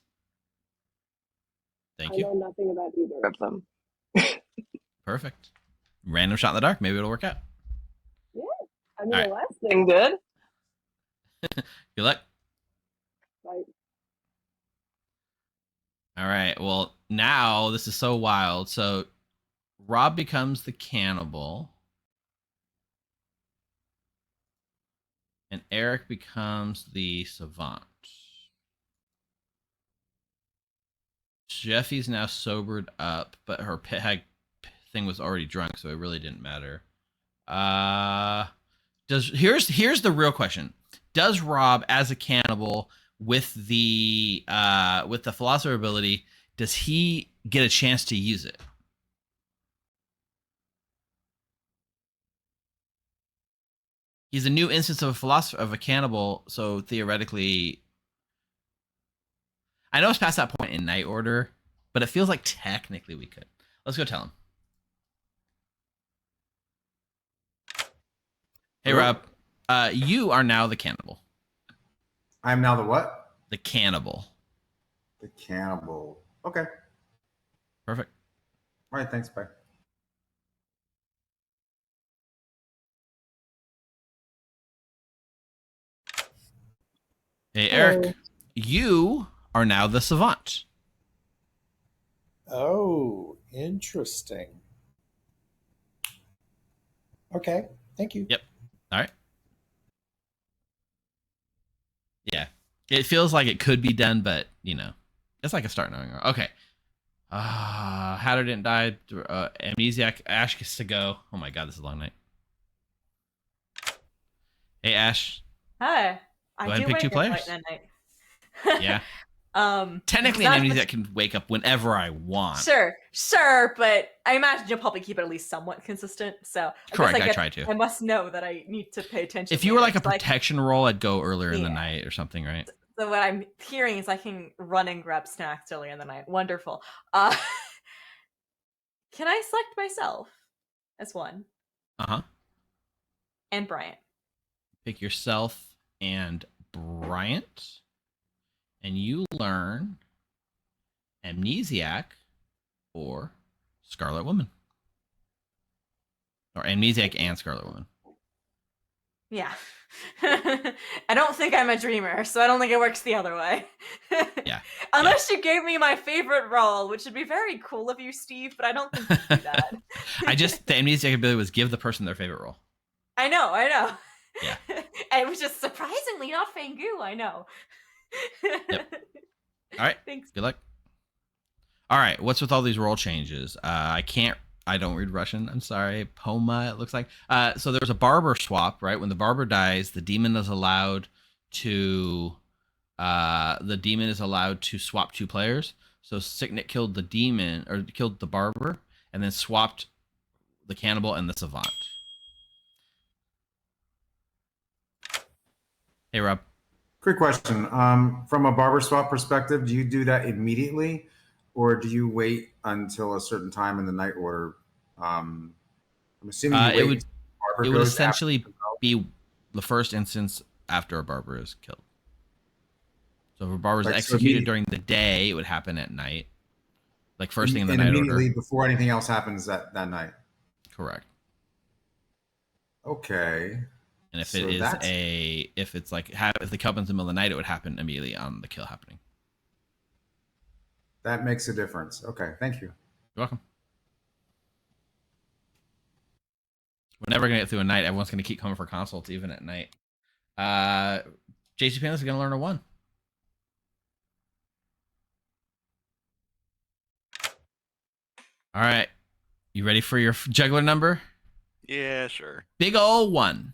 Thank I you. know nothing about either of them. Perfect. Random shot in the dark. Maybe it'll work out. Yeah. I mean, All the right. last thing did. Good luck. Like, All right. Well, now this is so wild. So Rob becomes the cannibal, and Eric becomes the savant. Jeffy's now sobered up, but her peg thing was already drunk, so it really didn't matter. Here's the real question: does Rob, as a cannibal with the philosopher ability, does he get a chance to use it? He's a new instance of a philosopher of a cannibal, so theoretically, I know it's past that point in Night Order, but it feels like technically we could. Let's go tell him. Hey, Hello? Rob, you are now the cannibal. I'm now the what? The cannibal. The cannibal. Okay. Perfect. All right. Thanks. Bye. Hey, Hello. Eric, you are now the savant. Oh, interesting. Okay, thank you. Yep. All right. Yeah. It feels like it could be done, but, it's like a start knowing. Okay. Hatter didn't die. Amnesiac. Ash gets to go. Oh my god, this is a long night. Hey, Ash. Hi. Go I ahead and do pick two wake up players. late at night. Yeah. Technically, not an much- amnesiac can wake up whenever I want. Sure, but I imagine you'll probably keep it at least somewhat consistent. So Correct, I guess try to. I must know that I need to pay attention. If you were later, like a so protection roll, I'd go earlier in the Yeah. night or something, right? So what I'm hearing is I can run and grab snacks earlier in the night. Wonderful. Can I select myself as one Uh-huh. and Bryant? Pick yourself and Bryant, and you learn Amnesiac or Scarlet Woman. Or Amnesiac and Scarlet Woman. Yeah. I don't think I'm a dreamer, so I don't think it works the other way. Yeah. Unless you gave me my favorite role, which would be very cool of you, Steve, but I don't think you do that. The Amnesiac ability was give the person their favorite role. I know. Yeah. And which is surprisingly not Fangu, I know. Yep. All right. Thanks. Good luck. All right. What's with all these role changes? I don't read Russian. I'm sorry. Poma, it looks like. So there's a barber swap, right? When the barber dies, the demon is allowed to swap two players. So Sicknick killed the demon or killed the barber and then swapped the cannibal and the savant. Hey, Rob. Quick question. From a barber swap perspective, do you do that immediately, or do you wait until a certain time in the night order? I'm assuming you wait. It would essentially be the first instance after a barber is killed. So if a barber is executed during the day, it would happen at night, like first thing in the night order. Immediately before anything else happens that night. Correct. Okay. And if if the kill happens in the middle of the night, it would happen immediately on the kill happening. That makes a difference. Okay, thank you. You're welcome. We're never gonna get through a night. Everyone's gonna keep coming for consults even at night. JC Panis is gonna learn a 1. All right, you ready for your juggler number? Yeah, sure. Big ol' 1.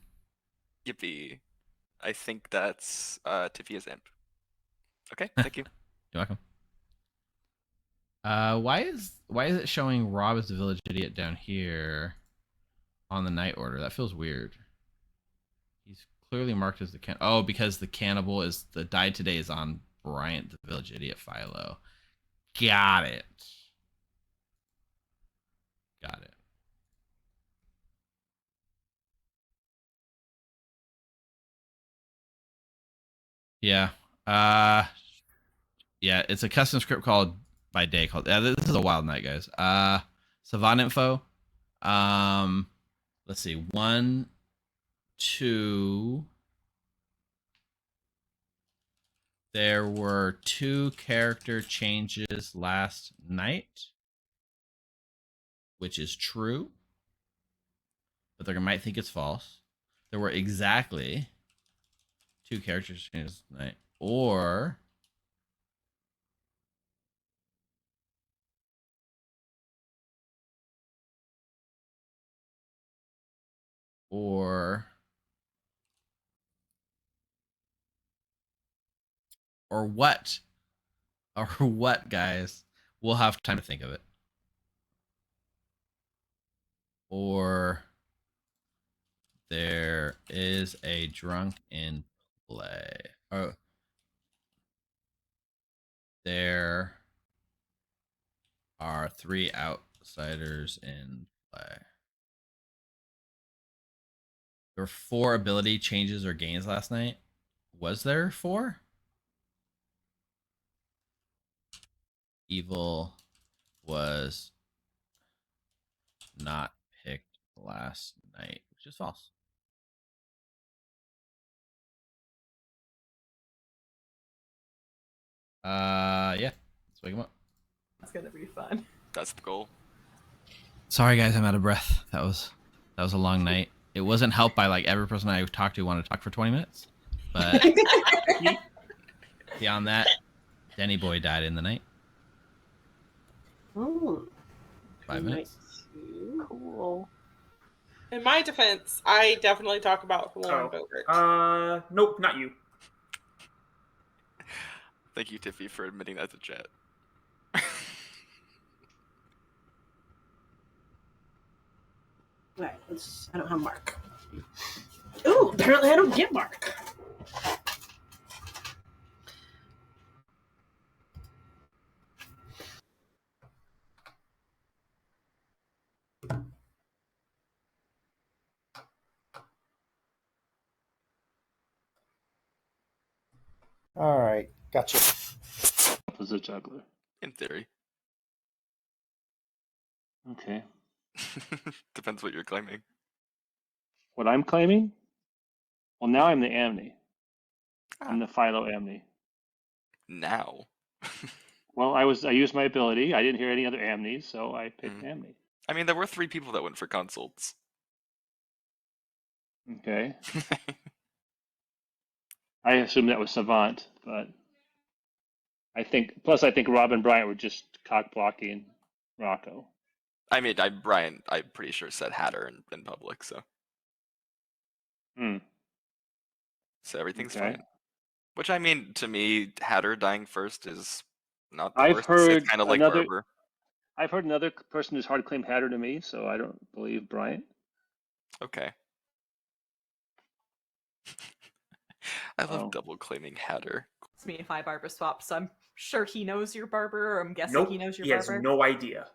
Yippee. I think that's Tifia's imp. Okay, thank you. You're welcome. Why is it showing Rob as the village idiot down here on the night order? That feels weird. He's clearly marked as the because the cannibal is the died today is on Bryant, the village idiot Philo. Got it. Yeah. Yeah, it's a custom script called by day called. This is a wild night, guys. Savant info. Let's see. 1, 2. There were 2 character changes last night, which is true, but they might think it's false. There were exactly 2 character changes tonight, or or what? Or what, guys? We'll have time to think of it. Or there is a drunk in play. Oh, there are 3 outsiders in play. There were 4 ability changes or gains last night. Was there 4? Evil was not picked last night, which is false. Yeah. Let's wake him up. It's gonna be fun. That's the goal. Sorry, guys, I'm out of breath. That was a long night. It wasn't helped by like every person I talked to wanted to talk for 20 minutes, but beyond that, Denny Boy died in the night. Oh, 5 minutes. Cool. In my defense, I definitely talk about Lauren Bogert. Nope, not you. Thank you, Tiffy, for admitting that to chat. All right, I don't have Mark. Ooh, apparently I don't get Mark. All right, gotcha. Was a juggler. In theory. Okay. Depends what you're claiming. What I'm claiming? Well, now I'm the Amni. I'm the Philo Amni. Now. Well, I used my ability. I didn't hear any other Amnis, so I picked Amni. I mean, there were 3 people that went for consults. Okay. I assumed that was Savant, but I think Rob and Bryant were just cock blocking Rocco. I mean, Brian, I'm pretty sure said Hatter in public, so. So everything's fine. Which, I mean, to me, Hatter dying first is not the worst. It's kind of like Barber. I've heard another person who's hard claimed Hatter to me, so I don't believe Bryant. Okay. I love double claiming Hatter. It's me if I barber swap, so I'm sure he knows your barber, or I'm guessing he knows your barber. He has no idea.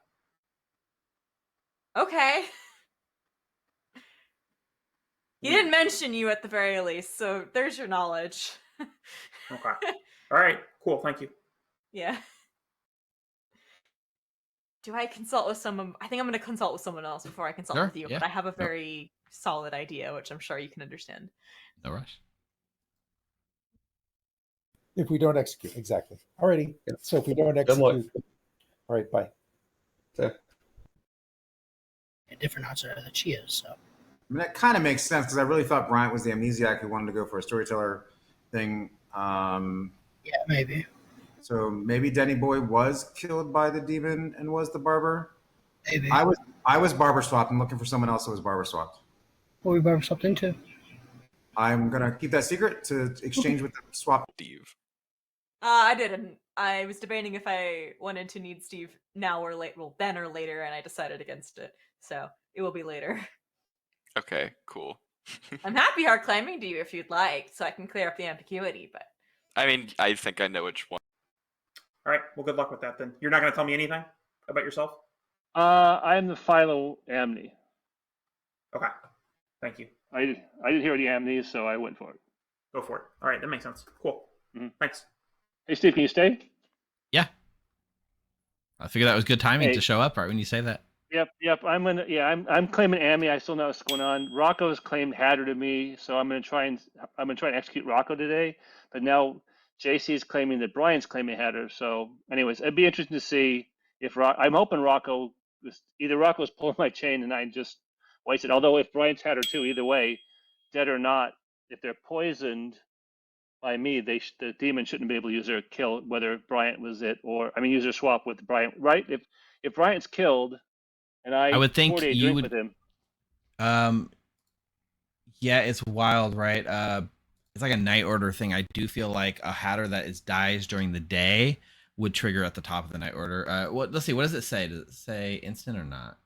Okay. He didn't mention you at the very least, so there's your knowledge. Okay. All right. Cool. Thank you. Yeah. Do I consult with someone? I think I'm going to consult with someone else before I consult with you, but I have a very solid idea, which I'm sure you can understand. No rush. If we don't execute, exactly. Alrighty. So if we don't execute, all right, bye. A different answer than she is, so. I mean, that kind of makes sense because I really thought Bryant was the amnesiac who wanted to go for a storyteller thing. Yeah, maybe. So maybe Denny Boy was killed by the demon and was the barber. Maybe. I was barber swapped and looking for someone else who was barber swapped. What we barber swapped into? I'm gonna keep that secret to exchange with the swap. Steve. I didn't. I was debating if I wanted to need Steve now or late, well, then or later, and I decided against it. So it will be later. Okay, cool. I'm happy hard claiming to you if you'd like, so I can clear up the ambiguity, but I mean, I think I know which one. All right. Well, good luck with that then. You're not going to tell me anything about yourself? I'm the Philo Amni. Okay. Thank you. I didn't hear any Amnis, so I went for it. Go for it. All right. That makes sense. Cool. Thanks. Hey, Steve, can you stay? Yeah. I figured that was good timing Hey. to show up right when you say that. Yep. I'm claiming Amy. I still know what's going on. Rocco's claimed Hatter to me, so I'm gonna try and execute Rocco today. But now JC's claiming that Brian's claiming Hatter. So, anyways, it'd be interesting to see if I'm hoping Rocco either Rocco's pulling my chain and I just wasted. Although if Brian's Hatter too, either way, dead or not, if they're poisoned by me, the demon shouldn't be able to use their kill, whether Bryant was it or use their swap with Bryant. Right? If Bryant's killed. And I would think 40 you drink would. with him. Yeah, it's wild, right? It's like a night order thing. I do feel like a Hatter that dies during the day would trigger at the top of the night order. Let's see. What does it say? Does it say instant or not?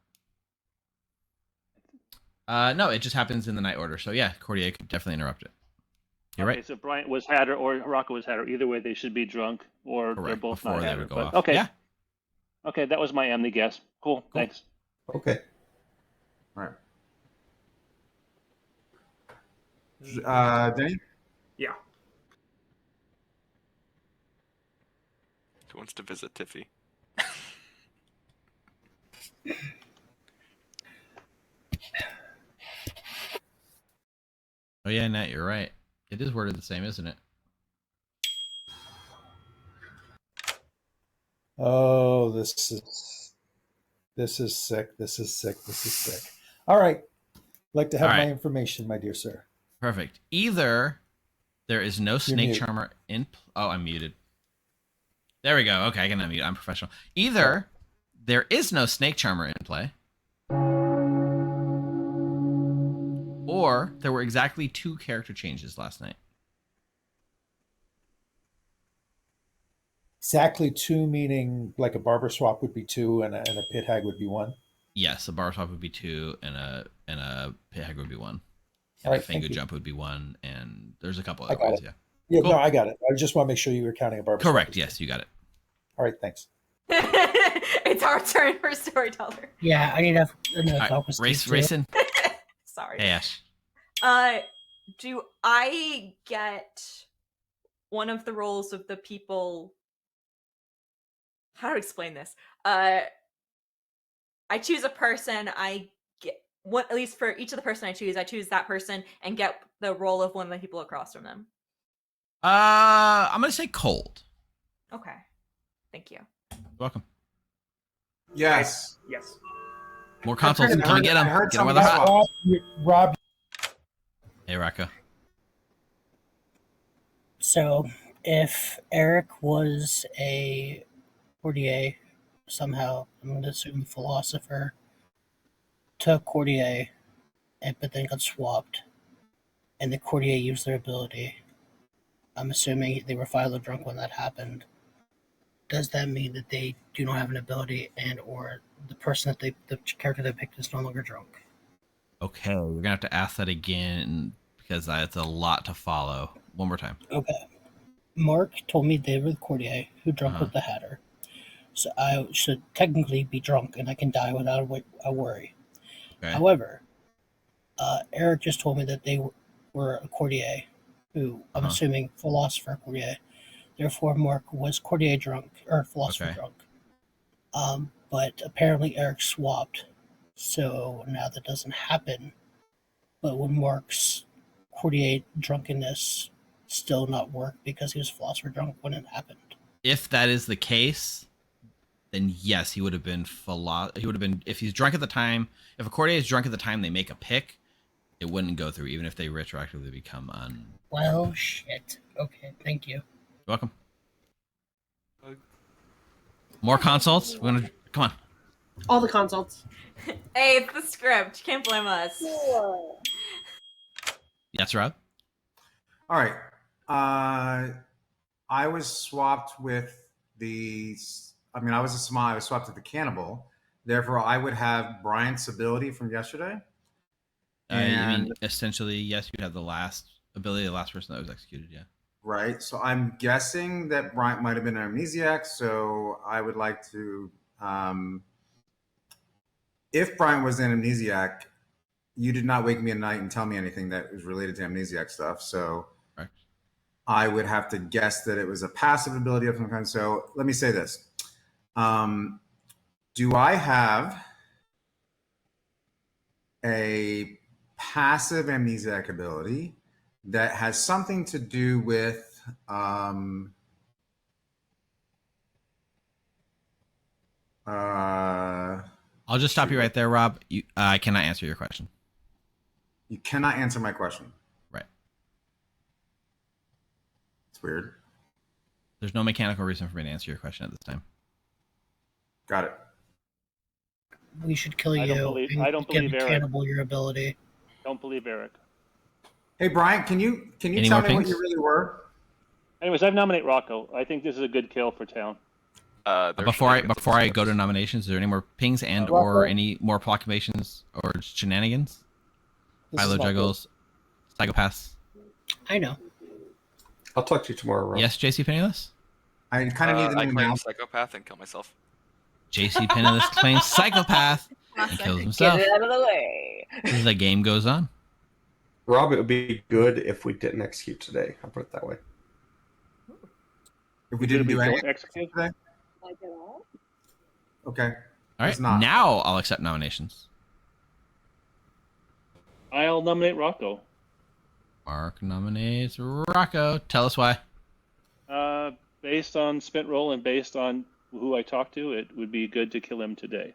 No, it just happens in the night order. So yeah, Cordier could definitely interrupt it. You're right. So Bryant was Hatter or Rocco was Hatter. Either way, they should be drunk or Correct. they're both Before not they Hatter. would go But, off. okay. Yeah. Okay, that was my Amni guess. Cool. Thanks. Okay. All right. Denny? Yeah. Who wants to visit Tiffy? Oh yeah, Nat, you're right. It is worded the same, isn't it? Oh, this is sick. This is sick. All right. I'd like to have my information, my dear sir. Perfect. Either there is no snake muted. charmer in. Oh, I'm muted. There we go. Okay, I can unmute. I'm professional. Either there is no snake charmer in play, or there were exactly 2 character changes last night. Exactly 2, meaning like a barber swap would be 2 and a pit hag would be 1. Yes, a bar swap would be 2 and a pit hag would be 1. And All right, a Fango thank you. jump would be 1, and there's a couple I other got ways, it. yeah. Yeah, Cool. no, I got it. I just want to make sure you were counting a barber swap. Correct, yes, you got it. All right, thanks. It's our turn for storyteller. Yeah, I need to have another All talk right, with race, Steve, too. racing. Sorry. Hey, Ash. Do I get one of the roles of the people? How to explain this? I choose a person. I get what, at least for each of the person I choose that person and get the role of one of the people across from them. I'm gonna say cold. Okay, thank you. Welcome. Yes. Yes. More consoles. I Come and get them. heard Get them where they're somebody hot. Rob. Hey, Rocco. So, if Eric was a courtier, somehow, I'm going to assume philosopher, took courtier, but then got swapped, and the courtier used their ability, I'm assuming they were Philo drunk when that happened. Does that mean that they do not have an ability, and or the person that the character they picked is no longer drunk? Okay, we're gonna have to ask that again because it's a lot to follow. One more time. Okay. Mark told me they were the courtier who drunk Uh-huh. with the Hatter. So I should technically be drunk and I can die without a worry. Okay. However, Eric just told me that they were a courtier who I'm Uh-huh. assuming philosopher courtier. Therefore, Mark was courtier drunk or philosopher Okay. drunk. But apparently Eric swapped, so now that doesn't happen. But would Mark's courtier drunkenness still not work because he was philosopher drunk when it happened? If that is the case, then yes, he would have been He would have been, if he's drunk at the time. If a courtier is drunk at the time they make a pick, it wouldn't go through, even if they retroactively become Well, shit. Okay, thank you. You're welcome. More consults. We're gonna come on. All the consults. Hey, it's the script. You can't blame us. Yes, Rob. All right. I was swapped with the. I was a small. I was swapped with the cannibal. Therefore, I would have Bryant's ability from yesterday. I mean, essentially, yes, you have the last ability, the last person that was executed. Yeah. Right. So I'm guessing that Bryant might have been an amnesiac. So I would like to. If Bryant was an amnesiac, you did not wake me at night and tell me anything that was related to amnesiac stuff. So I would have to guess that it was a passive ability of some kind. So let me say this. Do I have a passive amnesiac ability that has something to do with I'll just stop you right there, Rob. I cannot answer your question. You cannot answer my question. Right. It's weird. There's no mechanical reason for me to answer your question at this time. Got it. We should kill you. I don't give believe Eric. Cannibal your ability. Don't believe Eric. Hey, Brian, can you Any tell more me what pings? you really were? Anyways, I nominate Rocco. I think this is a good kill for town. Before I go to nominations, is there any more pings and or any more proclamations or shenanigans? Philo juggles, psychopaths. I know. I'll talk to you tomorrow, Rob. Yes, JC Penniless? I kind of need to I know claim now. psychopath and kill myself. JC Penniless claims psychopath and kills himself. Get it out of the way. The game goes on. Rob, it would be good if we didn't execute today. I'll put it that way. If we didn't do anything execute today? Like it all? Okay. All right, It's not. now I'll accept nominations. I'll nominate Rocco. Mark nominates Rocco. Tell us why. Based on spent roll and based on who I talked to, it would be good to kill him today.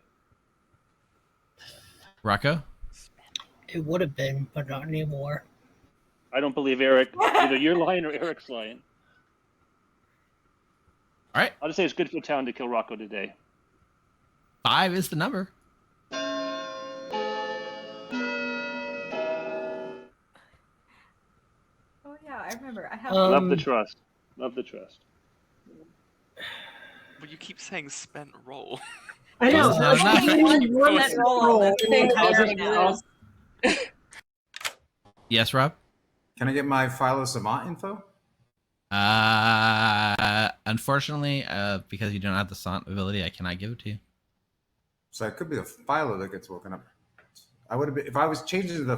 Rocco? It would have been, but not anymore. I don't believe Eric. Either you're lying or Eric's lying. All right. I'll just say it's good for town to kill Rocco today. 5 is the number. Oh yeah, I remember. I have. Love the trust. Love the trust. But you keep saying spent roll. I know. No, it's not. Yes, Rob? Can I get my Philo Savant info? Unfortunately, because you don't have the Sant ability, I cannot give it to you. So it could be the Philo that gets woken up. I would have been if I was changing to the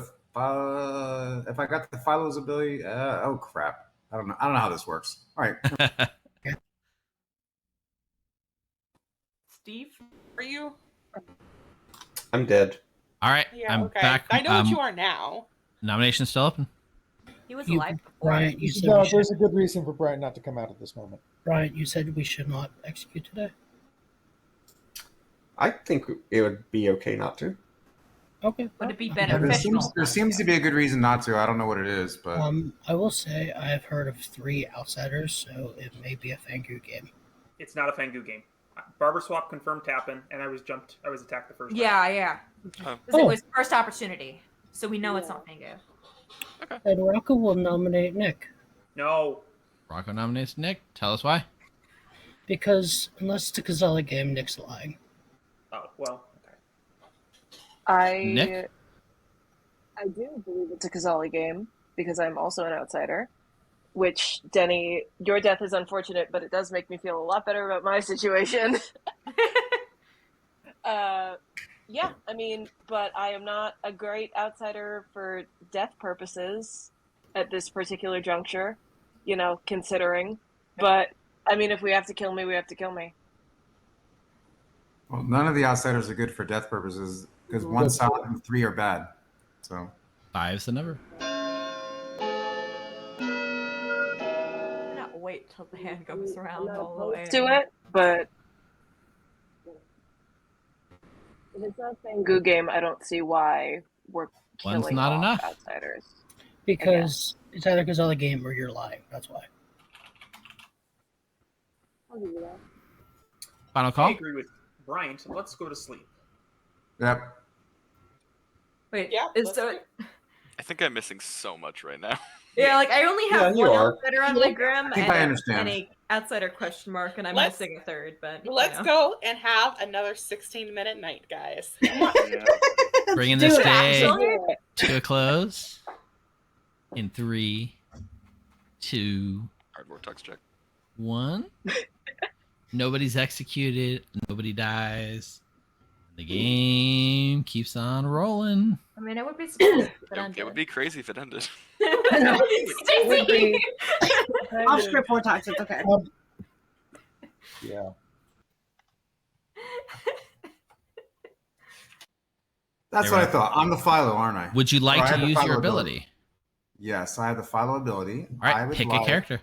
if I got the Philo's ability. Oh crap! I don't know how this works. All right. Steve, are you? I'm dead. All right, Yeah, I'm okay. back. I know what you are now. Nomination's still open. He was alive before. Brian, you said No, we should, there's a good reason for Brian not to come out at this moment. Brian, you said we should not execute today. I think it would be okay not to. Okay. Would it be There beneficial? seems to be a good reason not to. I don't know what it is, but I will say I have heard of 3 outsiders, so it may be a Fangu game. It's not a Fangu game. Barber swap confirmed tapping, and I was attacked the first time. Yeah. Oh. 'Cause it was first opportunity, so we know it's not Fango. And Rocco will nominate Nick. No. Rocco nominates Nick. Tell us why. Because unless it's a Kazali game, Nick's lying. Oh, well, okay. Nick? I do believe it's a Kazali game, because I'm also an outsider. Which, Denny, your death is unfortunate, but it does make me feel a lot better about my situation. Yeah, I mean, but I am not a great outsider for death purposes at this particular juncture, considering. But, I mean, if we have to kill me, we have to kill me. well, none of the outsiders are good for death purposes because 1 solid and 3 are bad. So 5's the number. I cannot wait till the hand goes around all the way. To it, but if it's not a Fangu game, I don't see why we're killing One's not off enough. outsiders. Because it's either Kazali game or you're lying. That's why. I'll give you that. Final I call? agree with Brian, so let's go to sleep. yep. Wait, Yeah, is let's so? do I think I'm missing so much right now. Yeah, like I only have Yeah, you one are. outsider on my Grim I think I and understand. a outsider question mark, and I'm Let's- missing a third. But Let's go and have another 16-minute night, guys. Come on. Yeah. Bringing Do this it, day actually. to a close in 3, 2, Hard vortex check. 1. Nobody's executed. Nobody dies. The game keeps on rolling. I mean, I would be surprised if it It would be crazy if it ended. Stacey! Off script vortex, it's okay. Yeah. That's There what we I go. thought. I'm the Philo, aren't I? Would you Or like I to have the use your Philo ability? Yes, I have the Philo ability. All right, I would pick like, a character.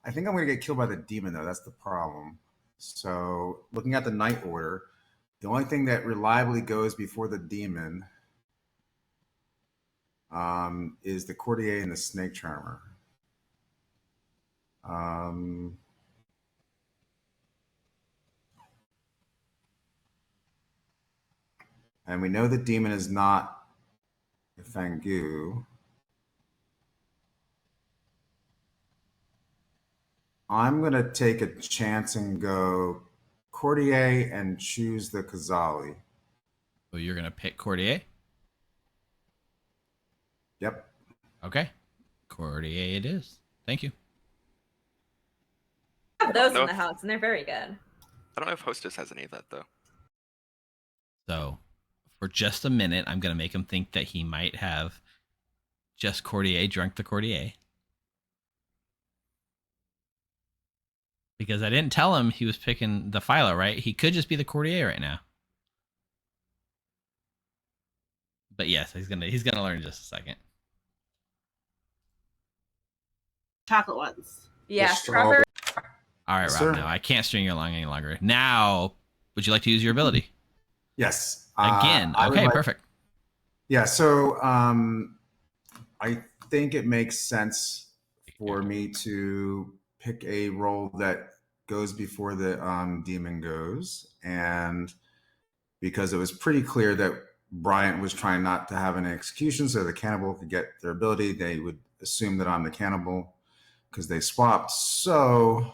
I think I'm going to get killed by the demon, though. That's the problem. So, looking at the Night Order, the only thing that reliably goes before the demon is the Courtier and the Snake Charmer. And we know the demon is not the Fangu. I'm going to take a chance and go Courtier and choose the Kazali. Oh, you're going to pick Courtier? Yep. Okay. Courtier it is. Thank you. I have those in No. the house, and they're very good. I don't know if Hostess has any of that though. So, for just a minute, I'm going to make him think that he might have just Courtier, drunk the Courtier. Because I didn't tell him he was picking the Philo, right? He could just be the Courtier right now. But yes, he's gonna learn in just a second. Chocolate ones. Yeah, The strawberry. All right, Yes, Rob. sir. Now I can't string you along any longer. Now, would you like to use your ability Yes. again? I would Okay, like- perfect. Yeah, so I think it makes sense for me to pick a role that goes before the demon goes. And because it was pretty clear that Bryant was trying not to have an execution so the cannibal could get their ability, they would assume that I'm the cannibal because they swapped. So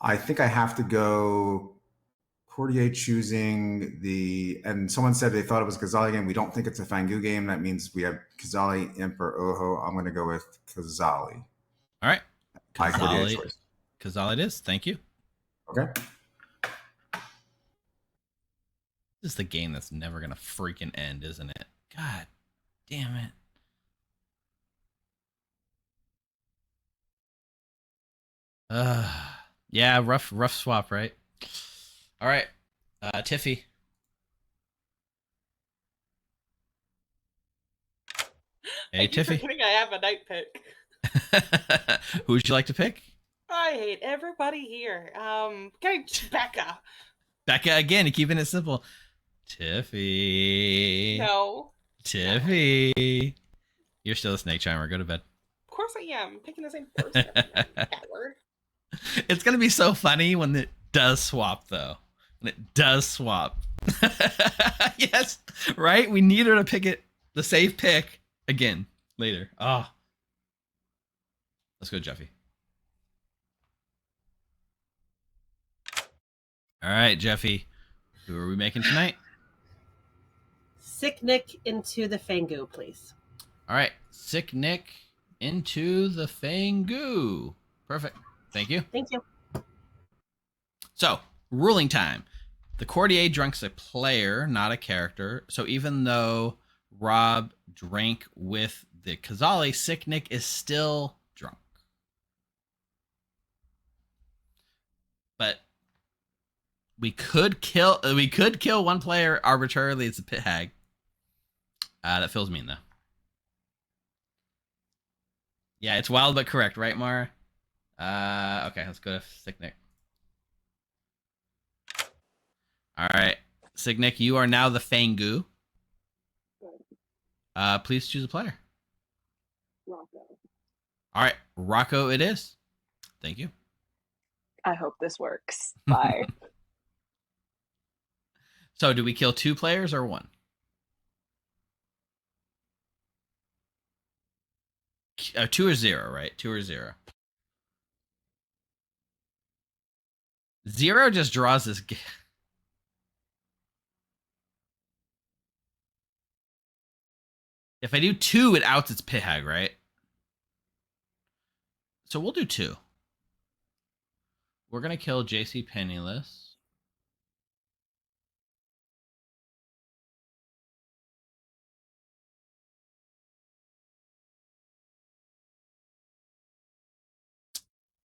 I think I have to go Courtier choosing and someone said they thought it was Kazali game. We don't think it's a Fangu game. That means we have Kazali, Imp, or Oho. I'm going to go with Kazali. All right. My Courtier Kazali, choice. Kazali it is. Thank you. Okay. This is the game that's never going to freaking end, isn't it? God damn it. Yeah, rough swap, right? All right. Tiffy. Hey, I keep Tiffy. forgetting I have a night pick. Who would you like to pick? I hate everybody here. Okay, Becca. Becca again, keeping it simple. Tiffy. No. Tiffy. You're still a snake charmer. Go to bed. Of course I am. I'm picking the same person. Coward. It's gonna be so funny when it does swap, though. When it does swap. Yes, right? We need her to pick it, the safe pick, again later. Oh. Let's go, Jeffy. All right, Jeffy. Who are we making tonight? Sick Nick into the Fangu, please. All right, Sick Nick into the Fangu. Perfect. Thank you. Thank you. So, ruling time. The Courtier drunk's a player, not a character. So even though Rob drank with the Kazali, Sick Nick is still drunk. But we could kill one player arbitrarily. It's a pit hag. That feels mean though. Yeah, it's wild but correct, right, Mara? Okay, let's go to Sick Nick. All right, Sick Nick, you are now the Fangu. Please choose a player. Rocco. All right, Rocco it is. Thank you. I hope this works. Bye. So, do we kill 2 players or 1? 2 or 0, right? 2 or 0. 0 just draws this. If I do 2, it outs its pit hag, right? So we'll do 2. We're gonna kill JC Penniless.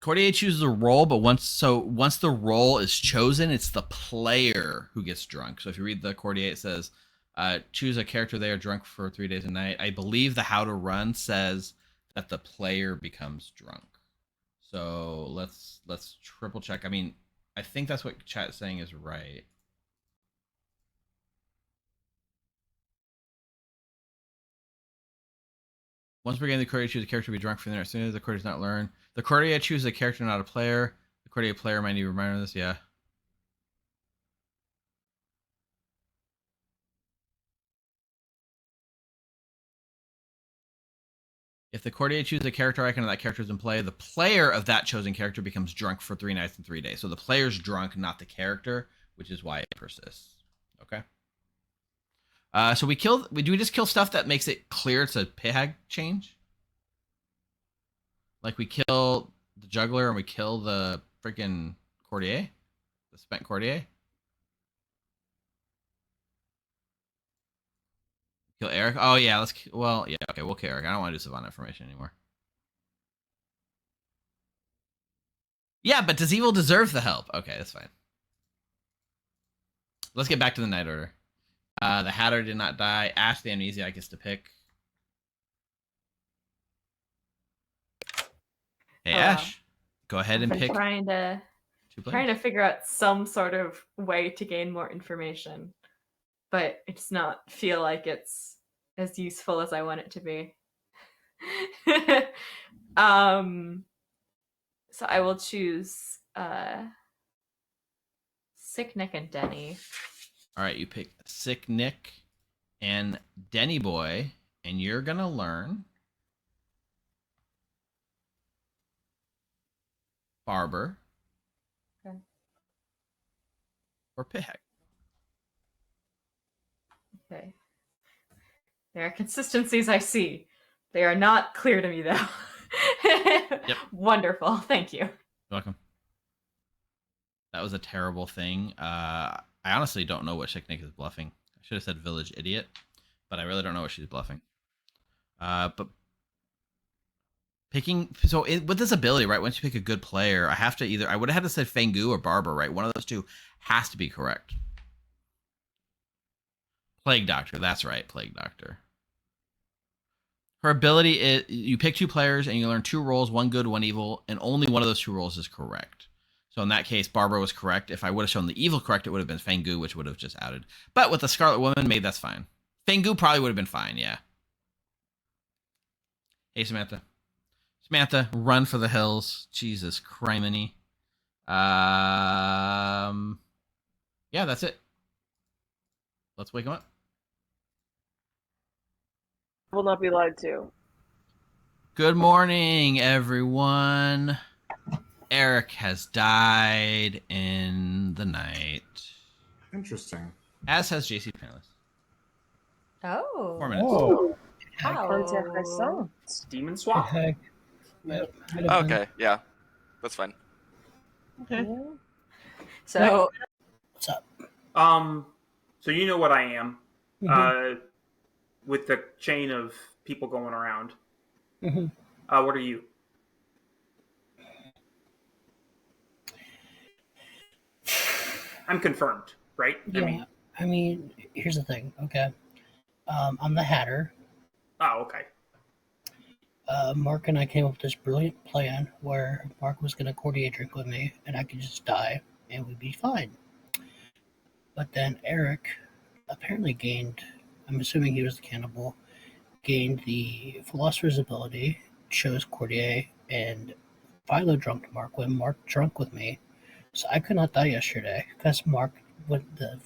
Cordier chooses a role, but once the role is chosen, it's the player who gets drunk. So if you read the Cordier, it says, choose a character they are drunk for 3 days a night. I believe the how to run says that the player becomes drunk. So let's triple check. I mean, I think that's what chat is saying is right. Once per game, the courtier chooses a character to be drunk for the night. As soon as the courtier does not learn, the courtier chooses a character, not a player. The courtier player might need a reminder of this. Yeah. If the courtier chooses a character icon and that character is in play, the player of that chosen character becomes drunk for 3 nights and 3 days. So the player's drunk, not the character, which is why it persists. Okay. So we just kill stuff that makes it clear it's a pig change? Like we kill the juggler and we kill the freaking courtier? The spent courtier? Kill Eric? Oh yeah, we'll kill Eric. I don't want to do Savannah information anymore. Yeah, but does evil deserve the help? Okay, that's fine. Let's get back to the Night Order. The Hatter did not die. Ash the Amnesiac gets to pick. Hey, Ash, go ahead and pick. Trying to figure out some sort of way to gain more information, but it does not feel like it's as useful as I want it to be. So I will choose Sick Nick and Denny. All right, you pick Sick Nick and Denny Boy, and you're gonna learn Barber. Okay. Or Pig. Okay. There are consistencies I see. They are not clear to me, though. Yep. Wonderful. Thank you. You're welcome. That was a terrible thing. I honestly don't know what Sick Nick is bluffing. I should have said Village Idiot, but I really don't know what she's bluffing. But picking with this ability, right? Once you pick a good player, I would have had to say Fangu or Barber, right? One of those two has to be correct. Plague Doctor, that's right, Plague Doctor. Her ability is you pick 2 players and you learn 2 roles, 1 good, 1 evil, and only one of those 2 roles is correct. So in that case, Barbara was correct. If I would have shown the evil correct, it would have been Fangu, which would have just outed. But with the Scarlet Woman made, that's fine. Fangu probably would have been fine, yeah. Hey, Samantha. Samantha, run for the hills. Jesus criminy. Yeah, that's it. Let's wake him up. Will not be lied to. Good morning, everyone. Eric has died in the night. Interesting. As has JC Panelist. Oh. 4 minutes. Oh. How? Demon swap? Okay, yeah. That's fine. Okay. So What's up? So you know what I am. Mhm. With the chain of people going around. Mhm. What are you? I'm confirmed, right? Yeah. I mean, here's the thing. Okay. I'm the Hatter. Oh, okay. Mark and I came up with this brilliant plan where Mark was going to coordinate drink with me, and I could just die, and we'd be fine. But then Eric apparently gained, I'm assuming he was the cannibal, gained the Philosopher's ability, chose Courtier, and Philo drunk Mark when Mark drunk with me. So I could not die yesterday because Mark, with the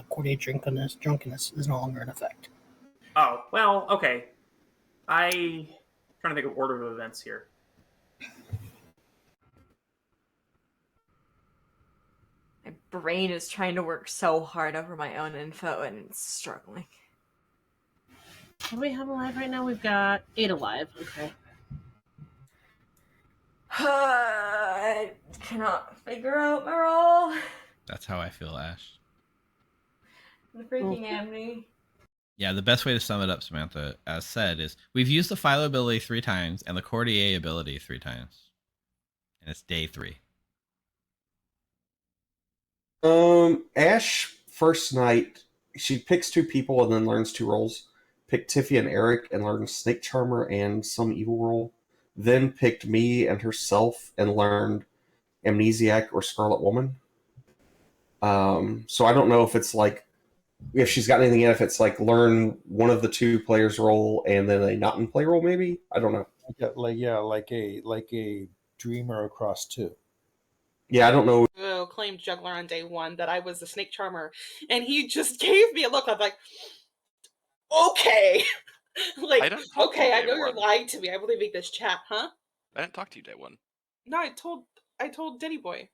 Courtier drunkenness is no longer in effect. Oh, well, okay. Trying to think of order of events here. my brain is trying to work so hard over my own info and it's struggling. What do we have alive right now? We've got 8 alive. Okay. I cannot figure out my role. That's how I feel, Ash. The freaking Amni. Yeah, the best way to sum it up, Samantha, as said, is we've used the Philo ability 3 times and the Courtier ability 3 times. And it's day 3. Ash, first night, she picks 2 people and then learns 2 roles. Picked Tiffy and Eric and learned Snake Charmer and some evil role. Then picked me and herself and learned Amnesiac or Scarlet Woman. So I don't know if it's like, if she's got anything in, if it's like learn one of the 2 players' role and then a not in play role, maybe? I don't know. Like a dreamer across 2. Yeah, I don't know. Claimed juggler on day 1 that I was the snake charmer, and he just gave me a look. I'm like, okay. Like, I don't talk to okay, you I day know you're 1. lying to me. I'm leaving this chat, huh? I didn't talk to you day 1. No, I told Denny Boy.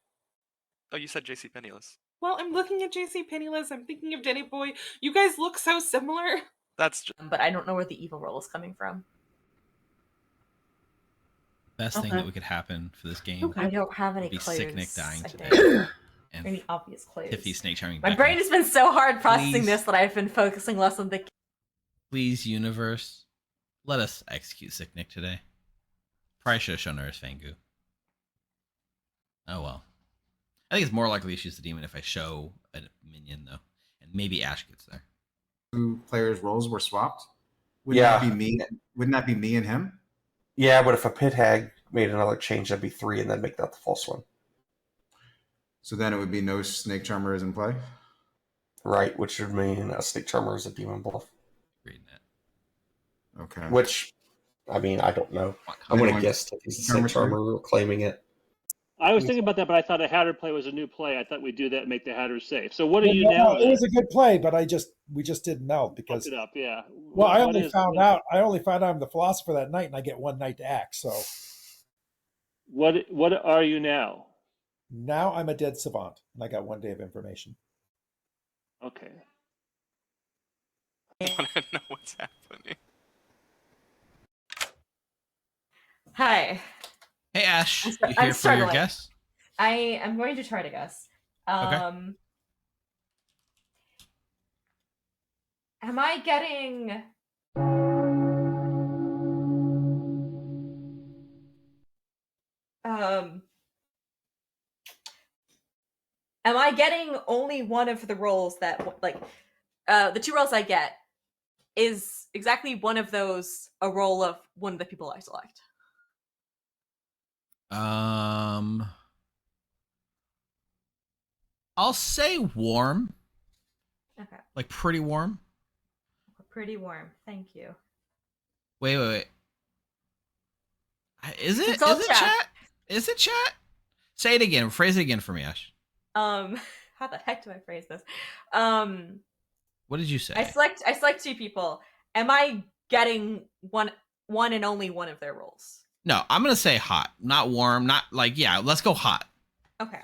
Oh, you said JC Penniless. Well, I'm looking at JC Penniless. I'm thinking of Denny Boy. You guys look so similar. That's just... But I don't know where the evil role is coming from. Best thing that could happen for this game. I don't have any would be clues. Sick Nick dying I today. think. And Any obvious clues. Tiffy snake charming. My back brain in. has been so hard processing Please. this that I've been focusing less on the. Please, universe, let us execute Sick Nick today. Probably should have shown her as Fangu. Oh well. I think it's more likely she's the demon if I show a minion though, and maybe Ash gets there. 2 players' roles were swapped. Wouldn't Yeah. that be me? Wouldn't that be me and him? Yeah, but if a pit hag made another change, that'd be 3, and then make that the false one. So then it would be no snake charmers in play. Right, which would mean a snake charmer is a demon bluff. Reading it. Okay. Which, I mean, I don't know. I'm going to guess that he's a snake charmer claiming it. I was thinking about that, but I thought a Hatter play was a new play. I thought we'd do that and make the Hatters safe. So what are you now? It was a good play, but we just didn't melt because. Fucked it up, yeah. Well, I only found out I'm the philosopher that night, and I get 1 night to act. So. What are you now? Now I'm a dead savant, and I got 1 day of information. Okay. I want to know what's happening. Hi. Hey Ash, you I'm here for your struggling. guess? I am going to try to guess. Am I getting? Am I getting only one of the roles that, like, the 2 roles I get is exactly one of those a role of one of the people I select? I'll say warm. Okay. Like pretty warm. Pretty warm. Thank you. Wait. Is it? Consult Is it chat. chat? Is it chat? Say it again. Phrase it again for me, Ash. How the heck do I phrase this? What did you say? I select 2 people. Am I getting one and only one of their roles? No, I'm gonna say hot, not warm, not like let's go hot. Okay.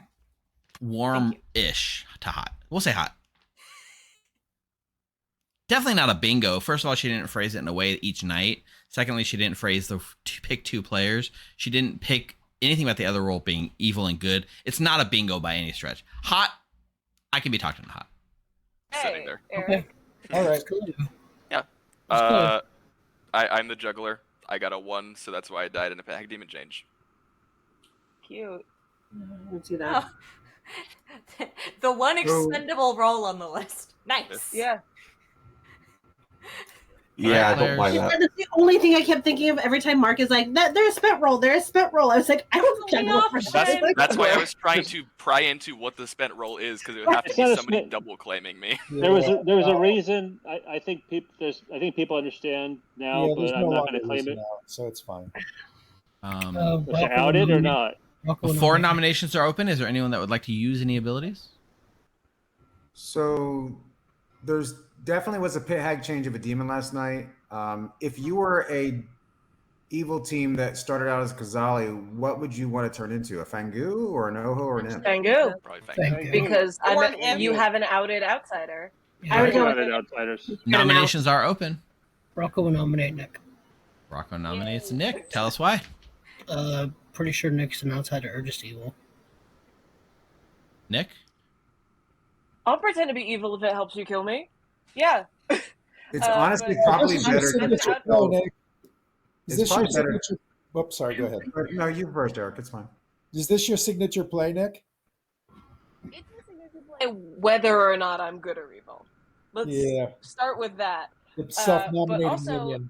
Warm-ish to hot. We'll say hot. Definitely not a bingo. First of all, she didn't phrase it in a way each night. Secondly, she didn't phrase the pick 2 players. She didn't pick anything about the other role being evil and good. It's not a bingo by any stretch. Hot, I can be talked into hot. Sitting there. Eric. All right. Yeah. I'm the juggler. I got a 1, so that's why I died in a Pag Demon change. Cute. Let's see that. Oh. The one expendable role on the list. Nice. Yeah. Yeah, I don't mind that. That's the only thing I kept thinking of every time Mark is like, "There's a spent roll. There's a spent roll." I was like, "I don't juggle for shit." That's why I was trying to pry into what the spent roll is, because it would have to be somebody double claiming me. There was a reason. I think people understand now, Yeah, but there's I'm no not longer going to claim reason it. now, so it's fine. Was it outed or not? Before nominations are open, is there anyone that would like to use any abilities? So there's definitely was a pit hag change of a demon last night. If you were a evil team that started out as Kazali, what would you want to turn into? A Fangu or an Oho or an Imp? Fangu. Probably Fangu. Because Or an imp. you have an outed outsider. I would go with Outed outsiders. Nominations are open. Rocco will nominate Nick. Rocco nominates Nick. Tell us why. Pretty sure Nick's an outsider or just evil. Nick? I'll pretend to be evil if it helps you kill me. Yeah. It's honestly probably This is your better. signature throw, Nick. Is It's this your probably better. signature? Whoops, sorry. Go ahead. No, you first, Eric. It's fine. Is this your signature play, Nick? It's a signature play whether or not I'm good or evil. Let's Yeah. start with that. The But self-nominating also, minion.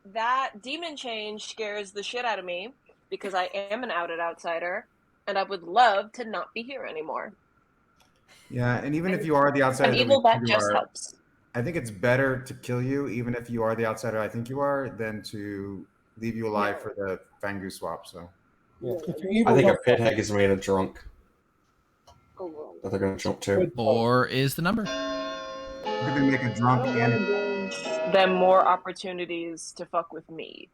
that demon change scares the shit out of me because I am an outed outsider, and I would love to not be here anymore. Yeah, and even if you are the outsider, An that evil we that think you just are, helps. I think it's better to kill you, even if you are the outsider I think you are, than to leave you alive for the Fangu swap. So, Yeah. I think a pit hag is made a drunk that they're going to jump to. 4 is the number. We're going to make a drunk and Them more opportunities to fuck with me.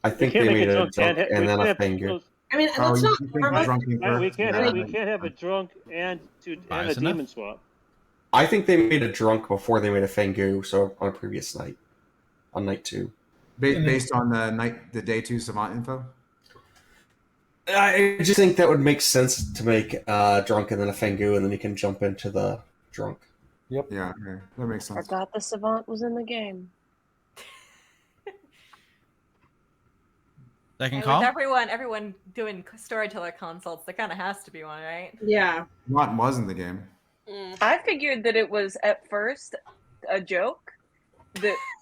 I think they made a drunk and then a finger. Fangu. I mean, Oh, let's you not. think Remember, drunk and We correct? can't Yeah, we can't have a drunk and a enough. demon swap. I think they made a drunk before they made a Fangu, so on a previous night. On night 2. Based on the day 2 savant info? I just think that would make sense to make drunk and then a Fangu, and then you can jump into the drunk. Yep. Yeah, okay. That makes sense. Forgot the savant was in the game. Second And call? with everyone doing storyteller consults, there kind of has to be one, right? Yeah. What was in the game? I figured that it was at first a joke,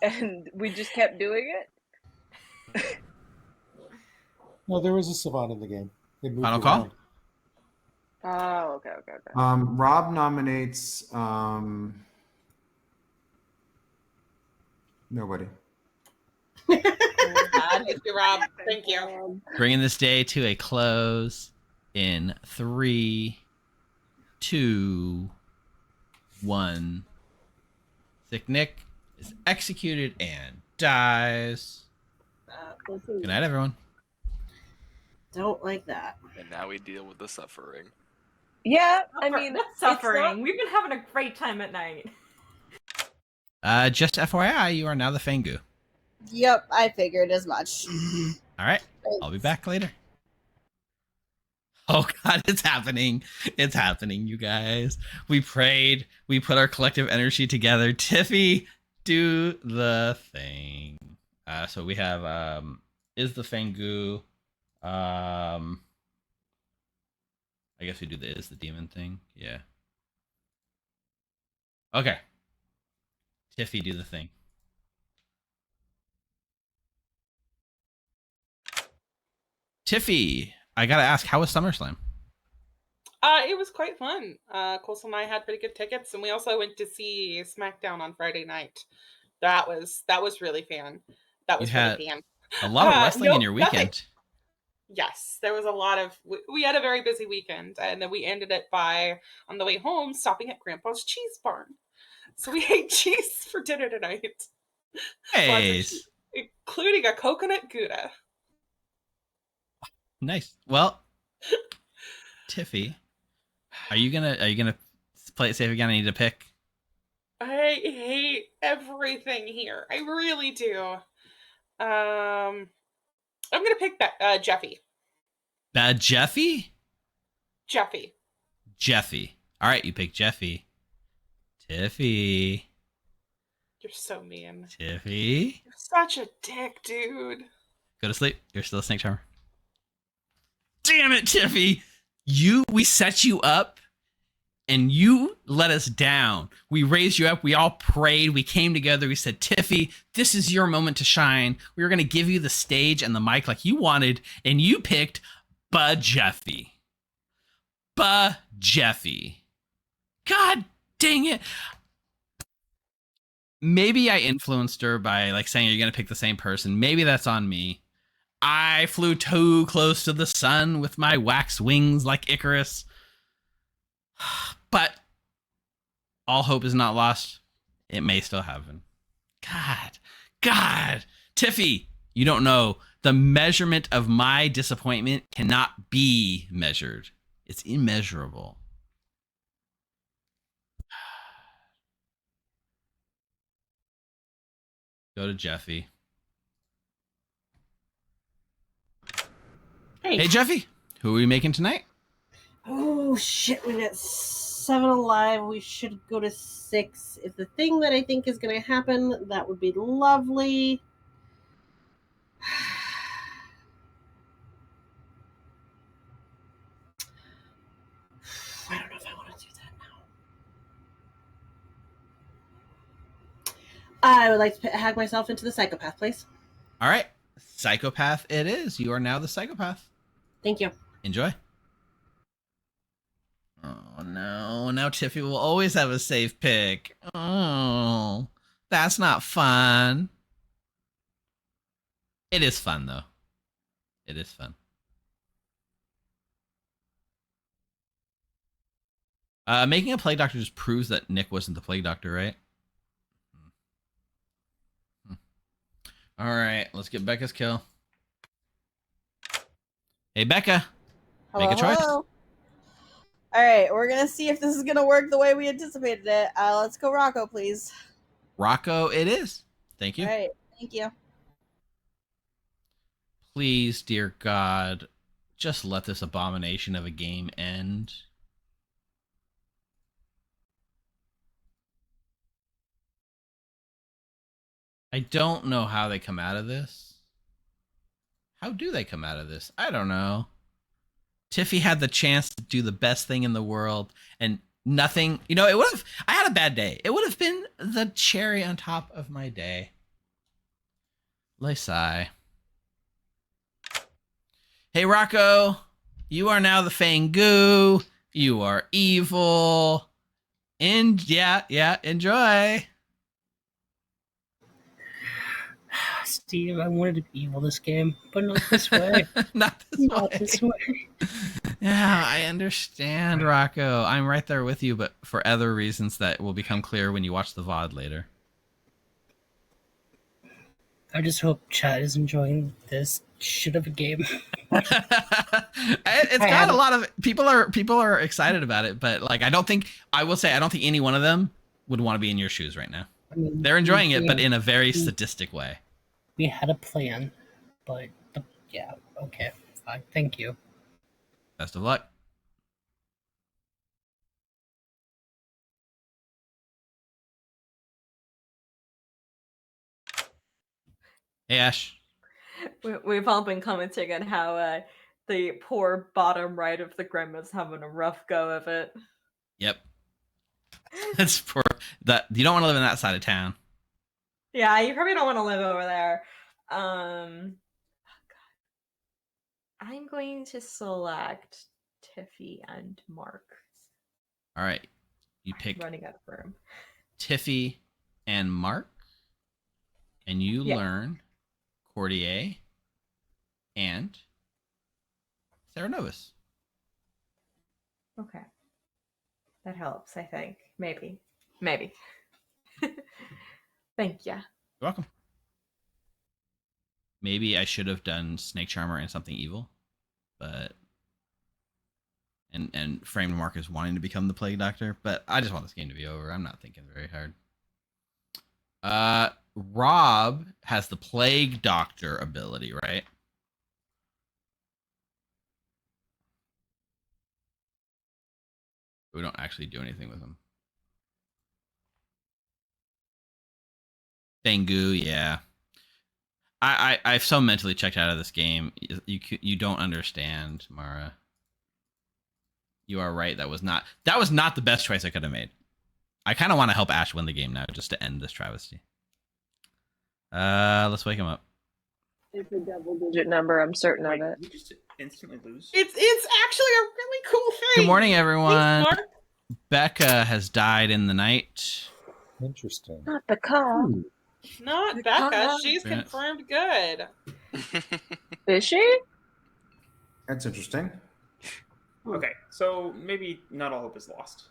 and we just kept doing it. No, there was a savant in the game. They moved Final around. call? Oh, okay. Rob nominates nobody. Thank you, Rob. Thank you. Bringing this day to a close in 3, 2, 1. Sick Nick is executed and dies. Good night, everyone. Don't like that. And now we deal with the suffering. Yeah, I mean, Not suffering. We've been having a great time at night. Just FYI, you are now the Fangu. Yep, I figured as much. All right, I'll be back later. Oh God, it's happening. It's happening, you guys. We prayed. We put our collective energy together. Tiffy, do the thing. So we have is the Fangu. I guess we do the is the demon thing. Yeah. Okay. Tiffy, do the thing. Tiffy, I gotta ask, how was SummerSlam? It was quite fun. Coulson and I had pretty good tickets, and we also went to see SmackDown on Friday night. That was really fun. That was really fun. A lot of wrestling in your weekend. Nothing. Yes, there was a lot of. We had a very busy weekend, and then we ended it by, on the way home, stopping at Grandpa's Cheese Barn. So we ate cheese for dinner tonight. Nice. Including a coconut Gouda. Nice. Well, Tiffy, are you gonna play it safe again? I need to pick. I hate everything here. I really do. I'm gonna pick that Jeffy. Jeffy? Jeffy. All right, you pick Jeffy. Tiffy. You're so mean. Tiffy. You're such a dick, dude. Go to sleep. You're still a snake charmer. Damn it, Tiffy. We set you up and you let us down. We raised you up. We all prayed. We came together. We said, Tiffy, this is your moment to shine. We were going to give you the stage and the mic like you wanted, and you picked Jeffy. Jeffy. God dang it. Maybe I influenced her by saying, are you going to pick the same person? Maybe that's on me. I flew too close to the sun with my wax wings like Icarus. But all hope is not lost. It may still happen. God. Tiffy, you don't know. The measurement of my disappointment cannot be measured. It's immeasurable. Go to Jeffy. Hey, Jeffy. Who are we making tonight? Oh, shit. We got 7 alive. We should go to 6. If the thing that I think is going to happen, that would be lovely. I would like to hack myself into the psychopath, please. All right. Psychopath it is. You are now the psychopath. Thank you. Enjoy. Oh, no. Now Tiffy will always have a safe pick. Oh, that's not fun. It is fun, though. It is fun. Making a plague doctor just proves that Nick wasn't the plague doctor, right? All right, let's get Becca's kill. Hey, Becca. Make a choice. Hello. All right, we're gonna see if this is gonna work the way we anticipated it. Let's go, Rocco, please. Rocco, it is. Thank you. All right, thank you. Please, dear God, just let this abomination of a game end. I don't know how they come out of this. How do they come out of this? I don't know. Tiffy had the chance to do the best thing in the world and nothing, you know, it would have, I had a bad day. It would have been the cherry on top of my day. Sigh. Hey, Rocco, you are now the Fangu. You are evil. And yeah, enjoy. Steve, I wanted to be evil this game, but not this way. Not this way. Yeah, I understand, Rocco. I'm right there with you, but for other reasons that will become clear when you watch the VOD later. I just hope Chad is enjoying this shit of a game. It's got a lot of people are excited about it, but like I don't think any one of them would want to be in your shoes right now. I mean, they're enjoying it, but in a very sadistic way. We had a plan, but yeah, okay, fine. Thank you. Best of luck. Hey, Ash. We've all been commenting on how the poor bottom right of the Grim is having a rough go of it. Yep. That's poor. That you don't want to live in that side of town. Yeah, you probably don't want to live over there. Oh God. I'm going to select Tiffy and Mark. All right. You pick Running out of room. Tiffy and Mark, and you learn Courtier and Sarah Novus. Okay. That helps, I think. Maybe. Thank you. You're welcome. Maybe I should have done Snake Charmer and something evil, but and framed Mark as wanting to become the Plague Doctor, but I just want this game to be over. I'm not thinking very hard. Rob has the Plague Doctor ability, right? We don't actually do anything with him. Tengu, yeah. I've so mentally checked out of this game. You don't understand, Mara. You are right. That was not the best choice I could have made. I kind of want to help Ash win the game now, just to end this travesty. Let's wake him up. It's a double-digit number. I'm certain of it. You just instantly lose. It's actually a really cool thing. Good morning, everyone. Thanks, Mark. Becca has died in the night. Interesting. Not the cop. Not Becca. She's confirmed good. Is she? That's interesting. Okay, so maybe not all hope is lost.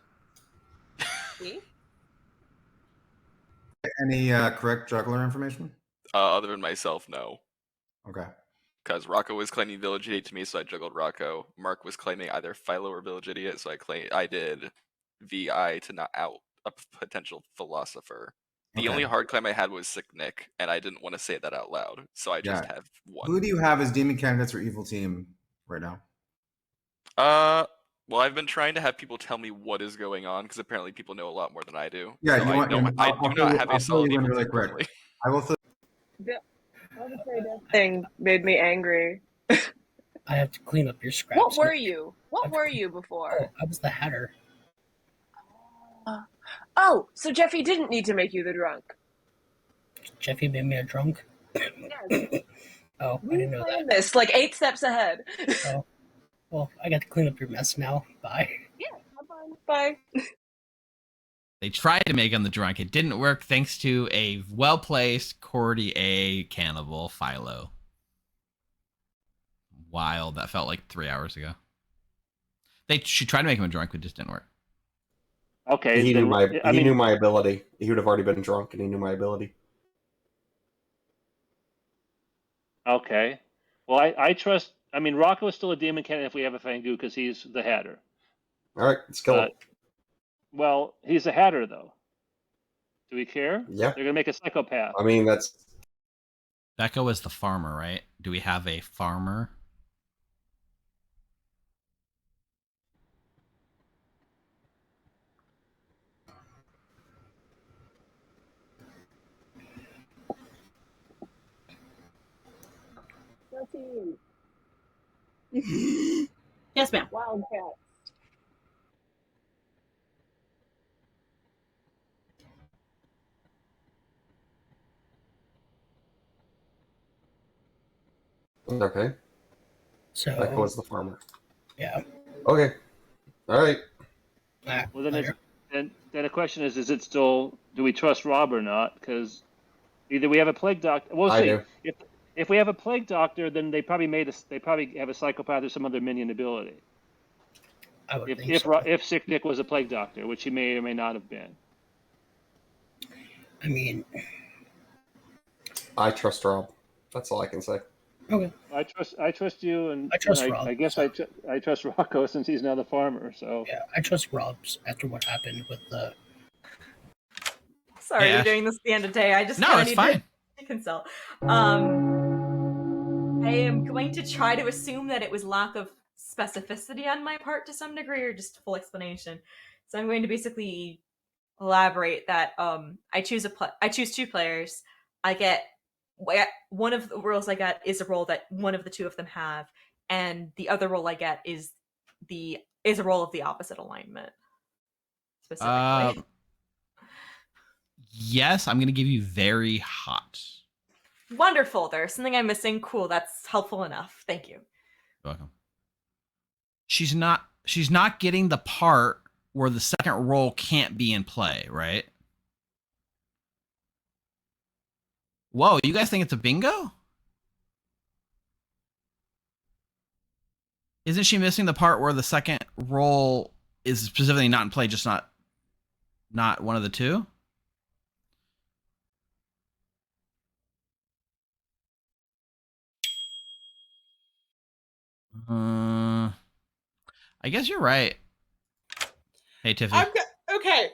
Any correct juggler information? Other than myself, no. Okay. Because Rocco was claiming Village Idiot to me, so I juggled Rocco. Mark was claiming either Philo or Village Idiot, so I did VI to not out a potential philosopher. The only hard claim I had was Sick Nick, and I didn't want to say that out loud, so I just have one. Who do you have as demon candidates or evil team right now? Well, I've been trying to have people tell me what is going on, because apparently people know a lot more than I do. Yeah, so I do not have a solid evil really team quick. currently. I will. That thing made me angry. I have to clean up your scraps. What were you? What were you before? Oh, I was the Hatter. Oh, so Jeffy didn't need to make you the drunk. Jeffy made me a drunk. Yes. Oh, I didn't know that. This like 8 steps ahead. Oh, well, I got to clean up your mess now. Bye. Yeah, have fun. Bye. They tried to make him the drunk. It didn't work thanks to a well-placed courtier cannibal, Philo. Wild. That felt like 3 hours ago. She tried to make him a drunk, but it just didn't work. Okay. He knew my ability. He would have already been drunk, and he knew my ability. Okay. Well, I trust. I mean, Rocco is still a demon candidate if we have a Fangu because he's the Hatter. All right, let's kill him. Well, he's a Hatter, though. Do we care? Yeah. They're gonna make a psychopath. I mean, that's. Becca was the farmer, right? Do we have a farmer? Yes, ma'am. Wildcat. Okay. So. Becca was the farmer. Yeah. Okay. All right. Well, then the question is it still? Do we trust Rob or not? Because either we have a plague doctor. We'll see. I do. If we have a plague doctor, then they probably have a psychopath or some other minion ability. I would think so. If Sick Nick was a plague doctor, which he may or may not have been. I mean, I trust Rob. That's all I can say. Okay. I trust you, and I trust Rob. I guess I trust Rocco since he's now the farmer. So yeah, I trust Rob's after what happened with the. Sorry, Yeah. we're doing this at the end of the day. I just No, kinda it's need fine. to consult. I am going to try to assume that it was lack of specificity on my part to some degree, or just full explanation. So I'm going to basically elaborate that I choose two players. I get one of the roles I get is a role that one of the two of them have, and the other role I get is a role of the opposite alignment. Specifically. Yes, I'm going to give you very hot. Wonderful. There's something I'm missing. Cool. That's helpful enough. Thank you. You're welcome. She's not getting the part where the second role can't be in play, right? Whoa, you guys think it's a bingo? Isn't she missing the part where the second role is specifically not in play, just not one of the two? I guess you're right. Hey, Tiffany. Okay.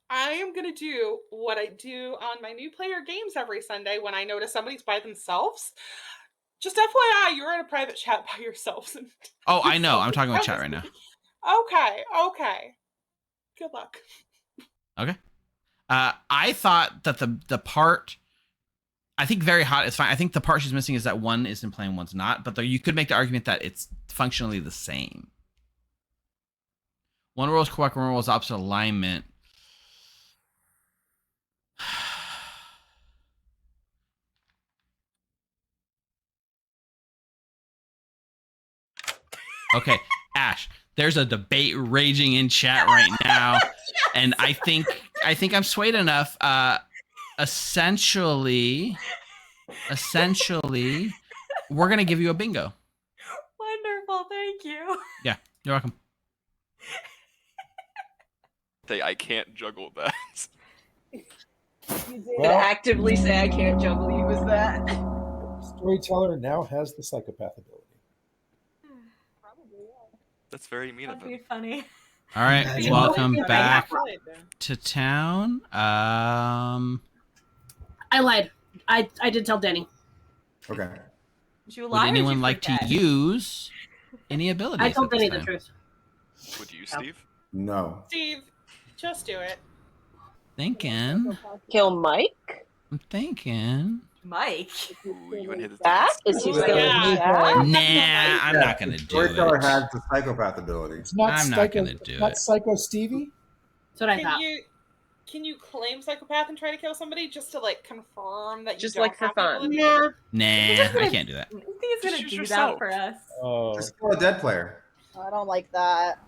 I am going to do what I do on my new player games every Sunday when I notice somebody's by themselves. Just FYI, you're in a private chat by yourselves. Oh, I know. I'm talking about chat right now. Okay. Good luck. Okay. I thought that the part, I think very hot is fine. I think the part she's missing is that one is in play and one's not, but you could make the argument that it's functionally the same. One role is correct, one role is opposite alignment. Okay, Ash, there's a debate raging in chat right now, and I think I'm swayed enough. Essentially, we're gonna give you a bingo. Wonderful. Thank you. Yeah, you're welcome. I can't juggle that. You did actively say I can't juggle you. Was that? Storyteller now has the psychopath ability. That's very mean of That'd be him. funny. All right, welcome back to town. I lied. I did tell Danny. Okay. Did you Would lie or did anyone you like to forget? use any abilities? I told at this Danny the time? truth. Would you, Steve? No. Steve, just do it. Thinking. Kill Mike? I'm thinking. Mike. Ooh, you want to hit the That? Is he still in chat? Nah, I'm not gonna do Storyteller it. has the psychopath ability. It's not I'm psycho, not gonna do not it. Psycho Stevie. That's what I Can thought. you Can you claim psychopath and try to kill somebody just to like confirm that you Just don't like for have the fun. ability? Yeah. Nah, I can't do that. I think he's Just gonna choose do yourself. that for us. Oh. Just kill a dead player. I don't like that.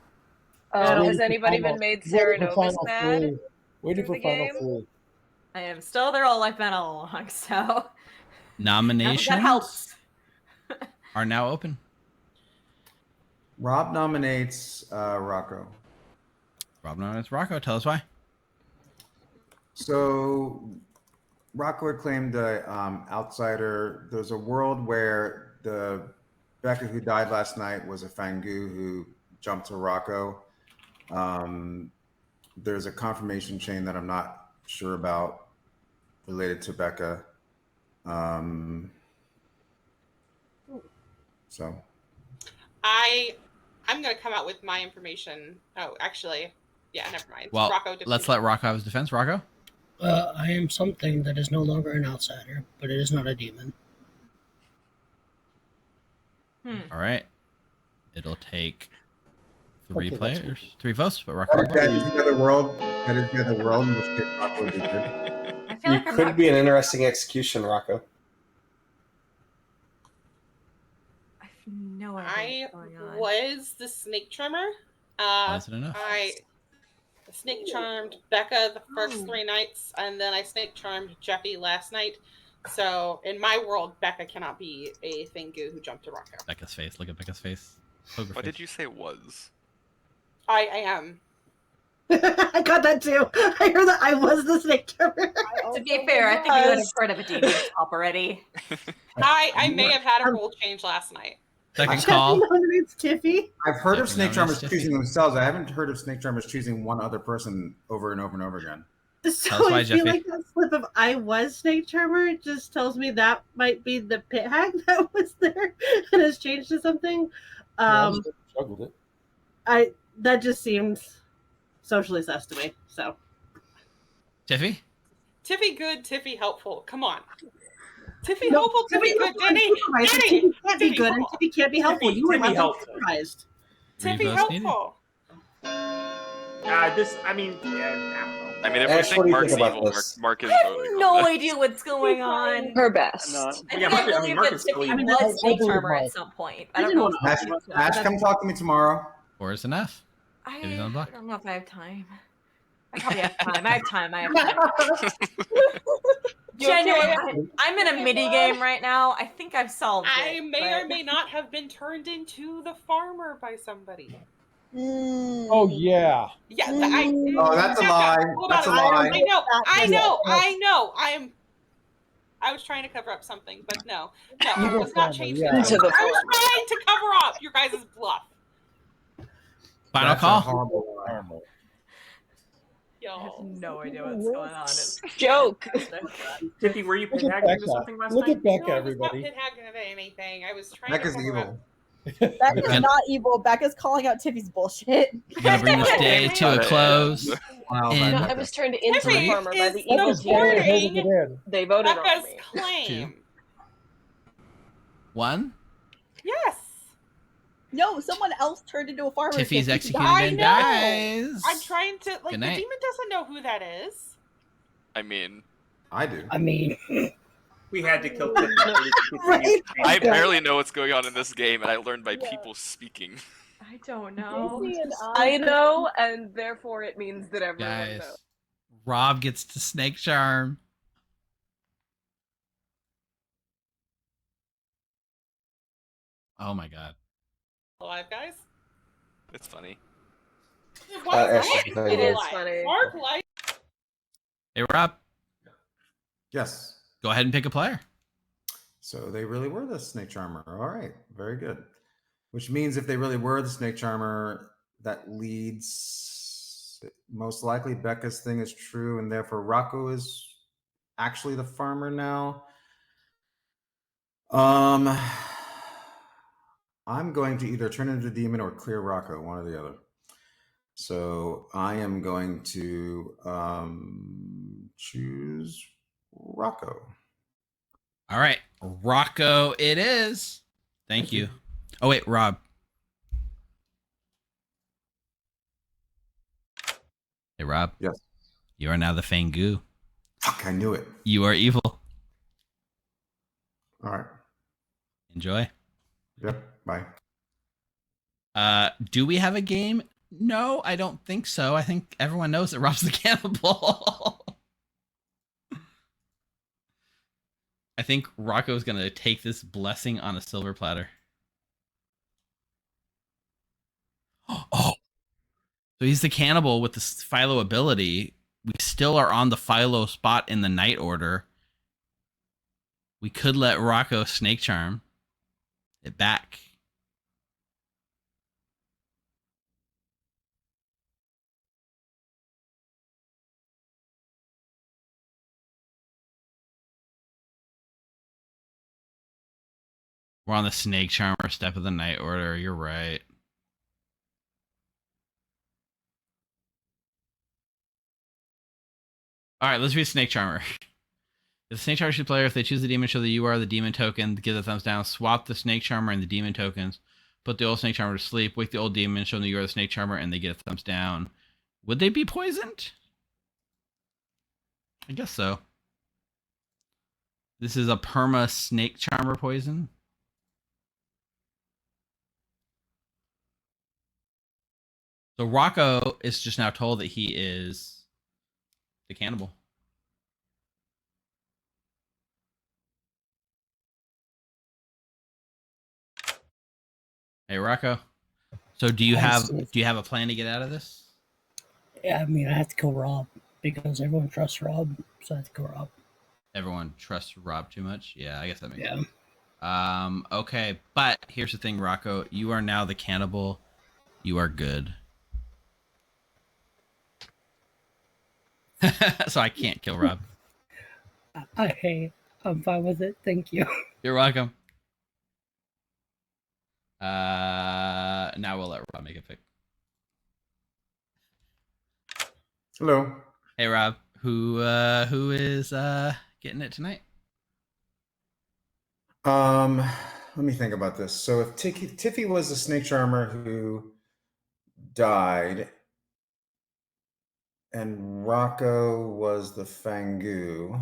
Waiting Has for anybody final- been made waiting for Ceranovus final mad? three. Waiting through for the final game? three. I am still the role I've been all along, so I think Nominations that helps. are now open. Rob nominates Rocco. Rob nominates Rocco. Tell us why. So Rocco had claimed the outsider. There's a world where the Becca who died last night was a Fangu who jumped to Rocco. There's a confirmation chain that I'm not sure about related to Becca. So I'm gonna come out with my information. Oh, actually, yeah, never mind. Well, Rocco let's let Rocco have his defense. Rocco? I am something that is no longer an outsider, but it is not a demon. All right. It'll take three Okay, that's players, 3 votes, but Rocco. that is the other world. That is the other world in which case Rocco would be good. I feel You like I'm could not. be an interesting execution, Rocco. I have no idea I what's going on. was the snake charmer. Wasn't enough. I snake charmed Becca the first 3 nights, and then I snake charmed Jeffy last night. So in my world, Becca cannot be a Thingu who jumped to Rocco. Becca's face. Look at Becca's face. Poker What face. did you say was? I am. I got that too. I heard that I was the snake charmer. To be fair, I think you would have heard of a demon top already. I may have had a rule change last night. Second Jeffy call. nominates Tiffy. I've heard of Definitely snake charmers noticed. choosing themselves. I haven't heard of snake charmers choosing one other person over and over and over again. Tell us So why, I feel Jeffy. like that slip of I was snake charmer just tells me that might be the pit hag that was there and has changed to something. Juggled it. That just seems socially sus to me. So Tiffy? Tiffy good, Tiffy helpful. Come on. Tiffy No, helpful, Tiffy good. Danny, Tiffy can't be Tiffy good and helpful. Tiffy can't be helpful. You were Tiffy not helpful. surprised. Tiffy Three votes needed. helpful. I mean, yeah, I don't know. I mean, if Ash, we what think do you Mark's think about evil, this? Mark is I have voting no on this. idea what's going on. Her best. No, I think yeah, I Mark, believe Mark that is still Tiffy evil. was snake believe charmer Mark. at some point. I I don't didn't know. wanna- Ash, come talk to me tomorrow. 4 is enough. Tiffy's on the block. I don't know if I have time. I probably have time. I have time. Genuinely, I'm in a mini game right now. I think I've solved I it. may or but- may not have been turned into the farmer by somebody. Oh yeah. Yeah, Oh, that's a Becca, lie. hold That's a on. lie. I know. I was trying to cover up something, but no, I Evil was not farmer, changing. yeah. I was trying to cover up your guys' bluff. Final That's a call. horrible lie. I have no idea what's going on. It's Joke. Tiffy, were you Look pit at hagged into Becca. something last Look night? at Becca, No, I was not everybody. pit hagging of anything. I was trying Becca's to cover up. evil. Becca's Good. not evil. Becca's calling out Tiffy's bullshit. We're gonna bring this day to a close. Wow, And- No, I was turned into Tiffy a farmer by is the evil Becca's barely holding team. it in. They voted on Becca's me. claim. 1. Yes. No, someone else turned into a farmer. Tiffy's Tiffy executed I and know. dies. I'm trying to Good like the night. demon doesn't know who that is. I mean, I do. I mean, We had to kill Tiffy. Right? I barely know what's going on in this game, and I learned by people speaking. I don't know. Daisy and I know, and therefore it means that everyone Guys, knows. Rob gets to snake charm. Oh my god. Alive, guys. It's funny. Ashley, tell you It is what. funny. Mark like Hey, Rob, Yes. go ahead and pick a player. So they really were the snake charmer. All right. Very good. Which means if they really were the snake charmer, that leads most likely Becca's thing is true, and therefore Rocco is actually the farmer now. I'm going to either turn into a demon or clear Rocco, one or the other. So I am going to choose Rocco. All right, Rocco it is. Thank you. Oh wait, Rob. Hey, Rob. Yes. You are now the Fangu. Fuck, I knew it. You are evil. All right. Enjoy. Yep. Bye. Do we have a game? No, I don't think so. I think everyone knows that Rob's the cannibal. I think Rocco's going to take this blessing on a silver platter. Oh, so he's the cannibal with the Philo ability. We still are on the Philo spot in the night order. We could let Rocco snake charm it back. We're on the snake charmer step of the night order. You're right. All right, let's read snake charmer. If the snake charmer should player, if they choose the demon, show that you are the demon token, give the thumbs down, swap the snake charmer and the demon tokens, put the old snake charmer to sleep, wake the old demon, show them that you are the snake charmer, and they get a thumbs down. Would they be poisoned? I guess so. This is a perma snake charmer poison. So Rocco is just now told that he is the cannibal. Hey Rocco. So do you have a plan to get out of this? Yeah, I mean, I have to kill Rob because everyone trusts Rob, so I have to kill Rob. Everyone trusts Rob too much? Yeah, I guess that makes sense. Okay, but here's the thing, Rocco. You are now the cannibal. You are good. So I can't kill Rob. Hey, I'm fine with it. Thank you. You're welcome. Now we'll let Rob make a pick. Hello. Hey Rob, who is getting it tonight? Let me think about this. So if Tiffy was the snake charmer who died, and Rocco was the Fangu,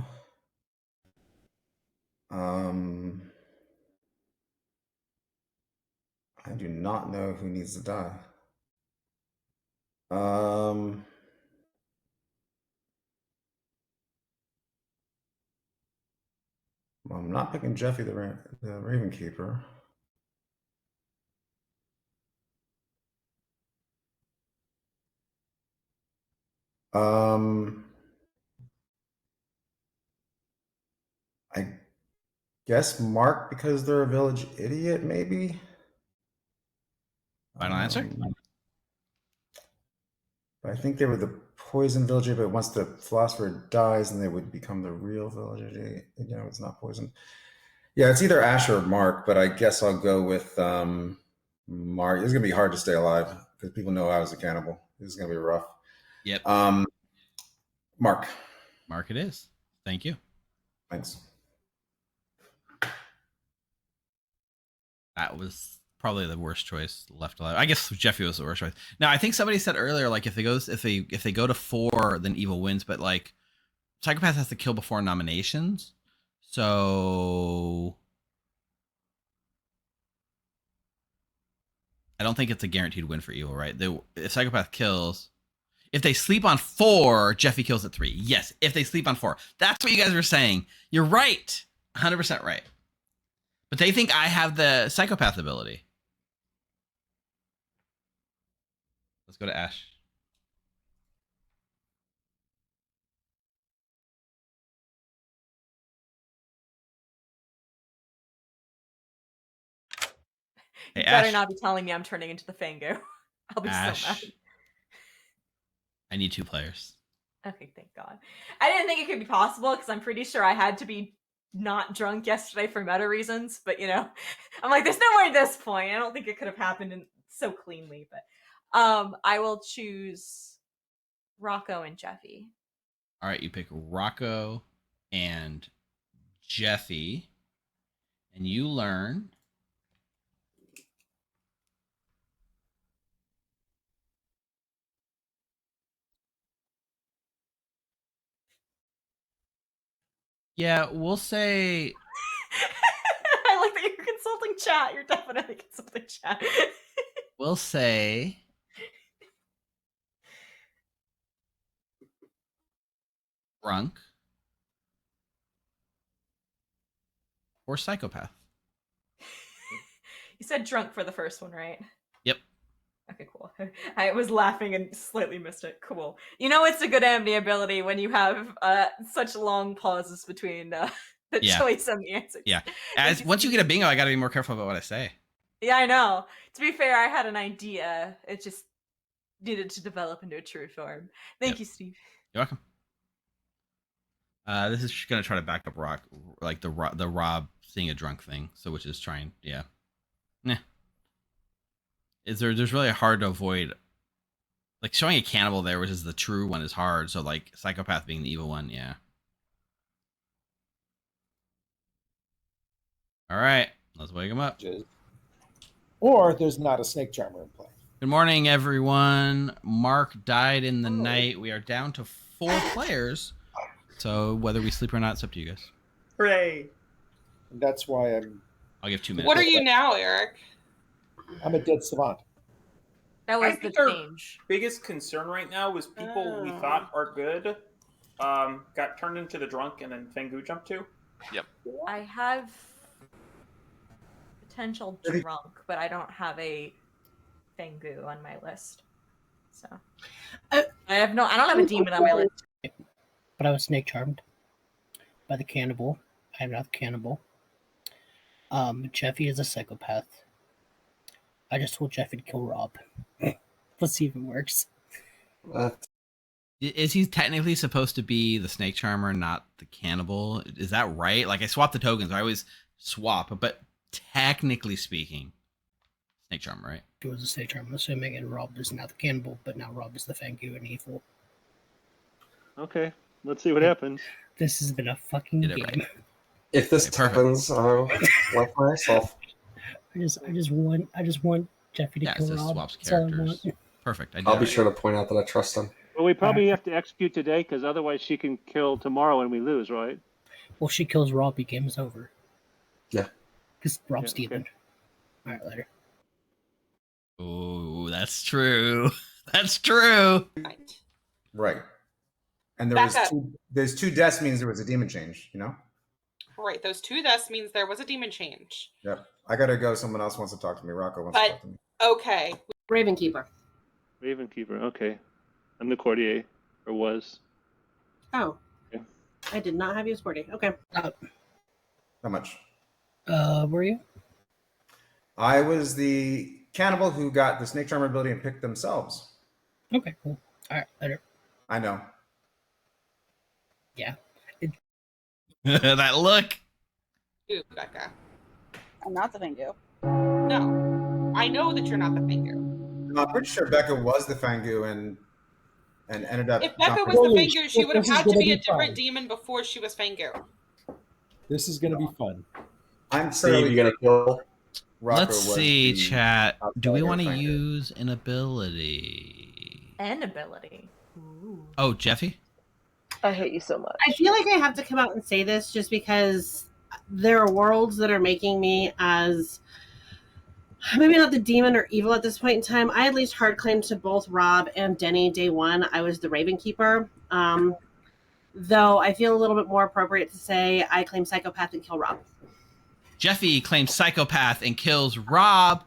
I do not know who needs to die. Well, I'm not picking Jeffy the Raven Keeper. I guess Mark because they're a village idiot, maybe. Final answer. I think they were the poison village idiot, but once the philosopher dies, then they would become the real village idiot. You know, it's not poison. Yeah, it's either Ash or Mark, but I guess I'll go with Mark. It's gonna be hard to stay alive because people know I was a cannibal. This is gonna be rough. Yep. Mark. Mark it is. Thank you. Thanks. That was probably the worst choice left alive. I guess Jeffy was the worst choice. Now I think somebody said earlier, like if they go to 4, then evil wins, but like psychopath has to kill before nominations. So I don't think it's a guaranteed win for evil, right? If psychopath kills, if they sleep on 4, Jeffy kills at 3. Yes, if they sleep on 4. That's what you guys were saying. You're right. 100% right. But they think I have the psychopath ability. Let's go to Ash. Hey, You better Ash. not be telling me I'm turning into the Fango. I'll be so mad. Ash. I need 2 players. Okay, thank God. I didn't think it could be possible because I'm pretty sure I had to be not drunk yesterday for meta reasons, but you know, I'm like, there's no way at this point. I don't think it could have happened so cleanly, but I will choose Rocco and Jeffy. All right, you pick Rocco and Jeffy, and you learn Yeah, we'll say I like that you're consulting chat. You're definitely consulting chat. we'll say drunk or psychopath. You said drunk for the first one, right? Yep. Okay, cool. I was laughing and slightly missed it. Cool. You know it's a good amnesty ability when you have such long pauses between the Yeah. choice and the answer. Yeah. As once you get a bingo, I got to be more careful about what I say. Yeah, I know. To be fair, I had an idea. It just needed to develop into a true form. Thank you, Steve. You're welcome. This is gonna try to back up Rock, like the Rob seeing a drunk thing. So which is trying, yeah. Nah. There's really hard to avoid. Like showing a cannibal there, which is the true one, is hard. So like psychopath being the evil one, yeah. All right, let's wake him up. Or there's not a snake charmer in play. Good morning, everyone. Mark died in the night. We are down to 4 players. So whether we sleep or not, it's up to you guys. Hooray! And that's why I'll give 2 minutes. What are you now, Eric? I'm a dead savant. That was the change. Biggest concern right now was people we thought are good got turned into the drunk and then Fengu jumped to. Yep. I have potential drunk, but I don't have a Fengu on my list. So I don't have a demon on my list. But I was snake charmed by the cannibal. I am not the cannibal. Jeffy is a psychopath. I just told Jeffy to kill Rob. Let's see if it works. Is he technically supposed to be the snake charmer, not the cannibal? Is that right? Like I swapped the tokens. I always swap, but technically speaking, snake charmer, right? He was a snake charmer, I'm assuming, and Rob is not the cannibal, but now Rob is the Fengu and evil. Okay, let's see what happens. This has been a fucking game. Right. If this happens, I'll left myself. I just want Jeffy to kill so Rob. swaps That's all I characters. want. Perfect. I'll be sure to point out that I trust him. Well, we probably have to execute today because otherwise she can kill tomorrow and we lose, right? Well, she kills Rob, the game's over. Yeah. Because Rob's Yeah, okay. demon. All right, later. Oh, that's true. That's true. Right. And there's 2 deaths means there was a demon change, you know? Right, those 2 deaths means there was a demon change. Yep. I gotta go. Someone else wants to talk to me. Rocco wants to talk to me. Okay. Ravenkeeper. Ravenkeeper, okay. I'm the courtier, or was. Oh. Okay. I did not have you as Sporty. Okay. How much? Were you? I was the cannibal who got the snake charmer ability and picked themselves. Okay, cool. All right, later. I know. Yeah. That look. Ooh, Becca. I'm not the Fengu. No. I know that you're not the Fengu. No, I'm pretty sure Becca was the Fangu and ended up. If Becca was jumping- the Fengu, she would have This is had to gonna be a be fun. different demon before she was Fengu. This is going to be fun. I'm Steve, you gonna kill? Rocco Let's was see, the chat. Do we outsider want to Fangu. use an ability? An ability. Ooh. Oh, Jeffy? I hate you so much. I feel like I have to come out and say this just because there are worlds that are making me as maybe not the demon or evil at this point in time. I at least hard claimed to both Rob and Denny day one. I was the Ravenkeeper. Though I feel a little bit more appropriate to say I claim psychopath and kill Rob. Jeffy claims psychopath and kills Rob,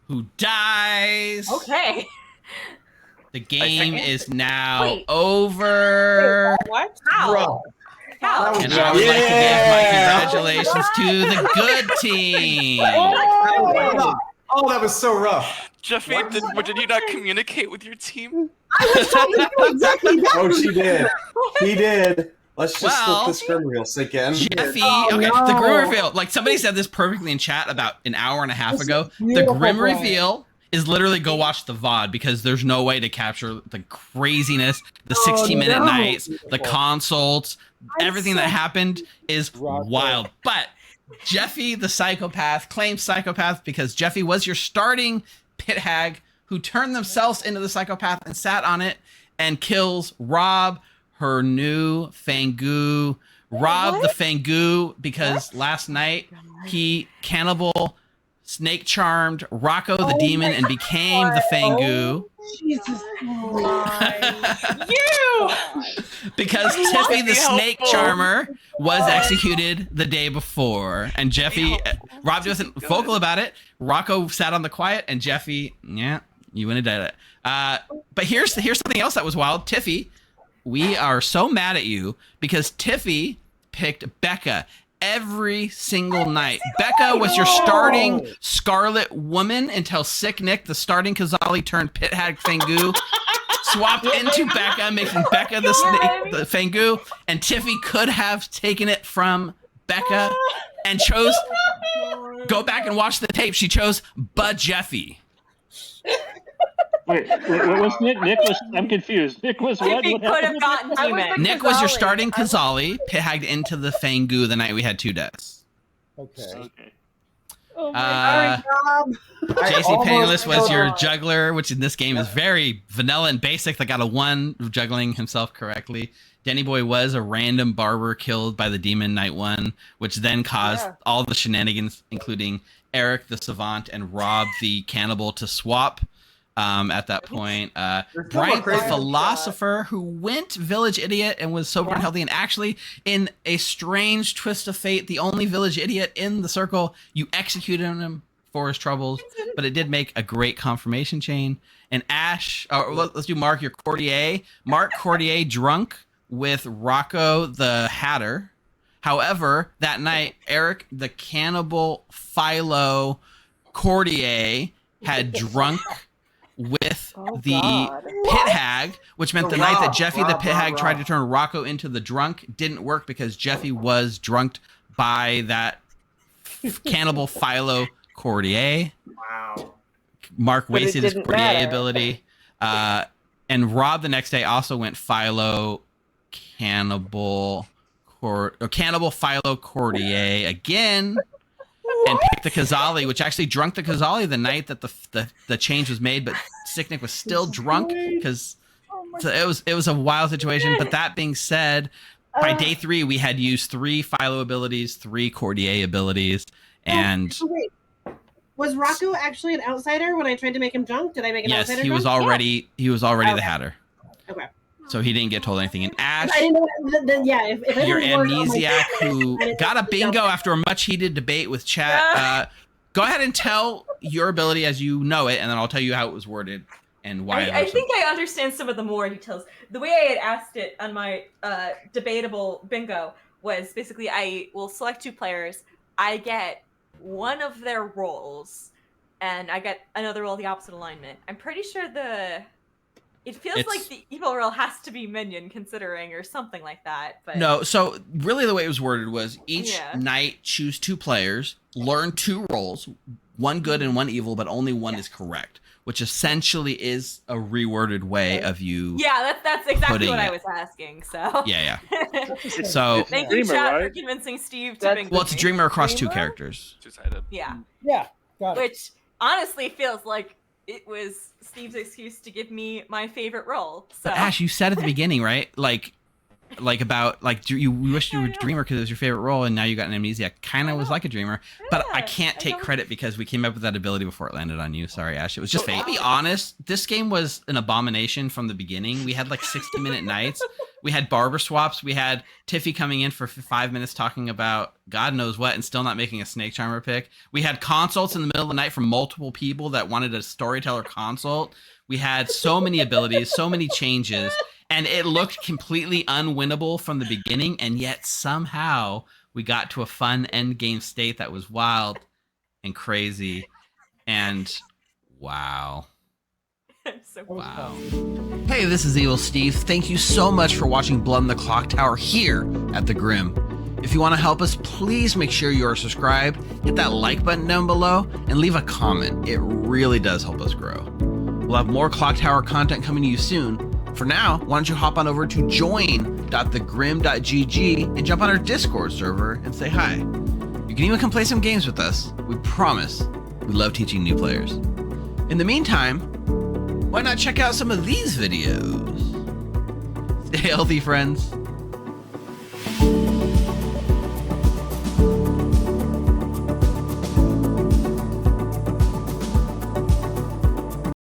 who dies. Okay. The game is now Wait. over. What? How? How? And I would like to give my congratulations to the good team. Oh, that was so rough. Jeffy, did you not communicate with your team? I was trying to do exactly that. Oh, she did. He did. Let's just Well, let this grim reel sink in. Jeffy, Oh, okay, no. the Grim reveal. Like somebody said this perfectly in chat about an hour and a half This is ago. The beautiful, Grim Brian. reveal is literally go watch the VOD because there's no way to capture the craziness, the 60-minute no. nights, the consults, everything that happened is Rock wild. But Jeffy, the psychopath, claims psychopath because Jeffy was your starting pit hag who turned themselves into the psychopath and sat on it and kills Rob, her new Fangu Rob the Fangu, because last night he cannibal snake charmed Rocco the demon and became the Fangu. Jesus. Because Tiffy the snake charmer was executed the day before, and Jeffy, Rob wasn't vocal about it. Rocco sat on the quiet, and Jeffy, yeah, you wouldn't have done it. But here's something else that was wild. Tiffy, we are so mad at you because Tiffy picked Becca every single night. Becca was your starting Scarlet Woman until Sick Nick, the starting Kazali turned Pit Hag Fangu, swapped into Becca, making Becca the snake, the Fangu, and Tiffy could have taken it from Becca and chose. Go back and watch the tape. She chose Bud Jeffy. Wait, what was Nick? Nick was. I'm confused. Nick was what? Tiffy could have gotten demon. Nick was your starting Kazali, Pit Hagged into the Fangu the night we had 2 deaths. Okay. Oh my God, JC Penniless was your juggler, which in this game is very vanilla and basic. That got a 1 juggling himself correctly. Denny Boy was a random barber killed by the demon night 1, which then caused all the shenanigans, including Eric the savant and Rob the cannibal, to swap. At that point, Bright the philosopher, who went village idiot and was sober and healthy, and actually, in a strange twist of fate, the only village idiot in the circle, you executed him for his troubles, but it did make a great confirmation chain. And Ash, let's do Mark, your courtier. Mark Courtier drunk with Rocco the Hatter. However, that night, Eric the cannibal Philo Courtier had drunk with the Pit Hag, which meant the night that Jeffy the Pit Hag tried to turn Rocco into the drunk didn't work because Jeffy was drunked by that cannibal Philo Courtier. Wow. Mark wasted his Courtier ability. And Rob the next day also went Philo Cannibal Philo Courtier again. And picked the Kazali, which actually drunk the Kazali the night that the change was made, but Sicknick was still drunk because it was a wild situation. But that being said, by day 3 we had used 3 Philo abilities, 3 Courtier abilities, and wait. Was Rocco actually an outsider when I tried to make him drunk? Did I make an outsider? Yes, he was already the Hatter. Okay. So he didn't get told anything. And Ash, I didn't know, if your it was amnesiac who got a bingo after a much heated debate with chat. Go ahead and tell your ability as you know it, and then I'll tell you how it was worded and why. I think I understand some of the more details. The way I had asked it on my debatable bingo was basically I will select 2 players. I get one of their roles, and I get another roll the opposite alignment. I'm pretty sure it feels like the evil roll has to be minion considering or something like that. But no, so really the way it was worded was each night choose 2 players, learn 2 roles, 1 good and 1 evil, but only 1 is correct, which essentially is a reworded way of you. Yeah, that's exactly what I was asking. So yeah. So thank you, chat, for convincing Steve to bingo. Well, it's a dreamer across 2 characters. Two-sided. Yeah. Yeah. Got it. Which honestly feels like it was Steve's excuse to give me my favorite role. So. But Ash, you said at the beginning, right? You wished you were a dreamer because it was your favorite role, and now you got an amnesia. Kind of was like a dreamer, but I can't take credit because we came up with that ability before it landed on you. Sorry, Ash. It was just fate. To be honest, this game was an abomination from the beginning. We had like 60-minute nights. We had barber swaps. We had Tiffy coming in for 5 minutes talking about God knows what and still not making a snake charmer pick. We had consults in the middle of the night from multiple people that wanted a storyteller consult. We had so many abilities, so many changes, and it looked completely unwinnable from the beginning, and yet somehow we got to a fun end game state that was wild and crazy, and wow. Wow. Hey, this is Evil Steve. Thank you so much for watching Blood in the Clocktower here at the Grim. If you want to help us, please make sure you are subscribed, hit that like button down below, and leave a comment. It really does help us grow. We'll have more Clocktower content coming to you soon. For now, why don't you hop on over to join.thegrim.gg and jump on our Discord server and say hi. You can even come play some games with us. We promise we love teaching new players. In the meantime, why not check out some of these videos? Stay healthy, friends.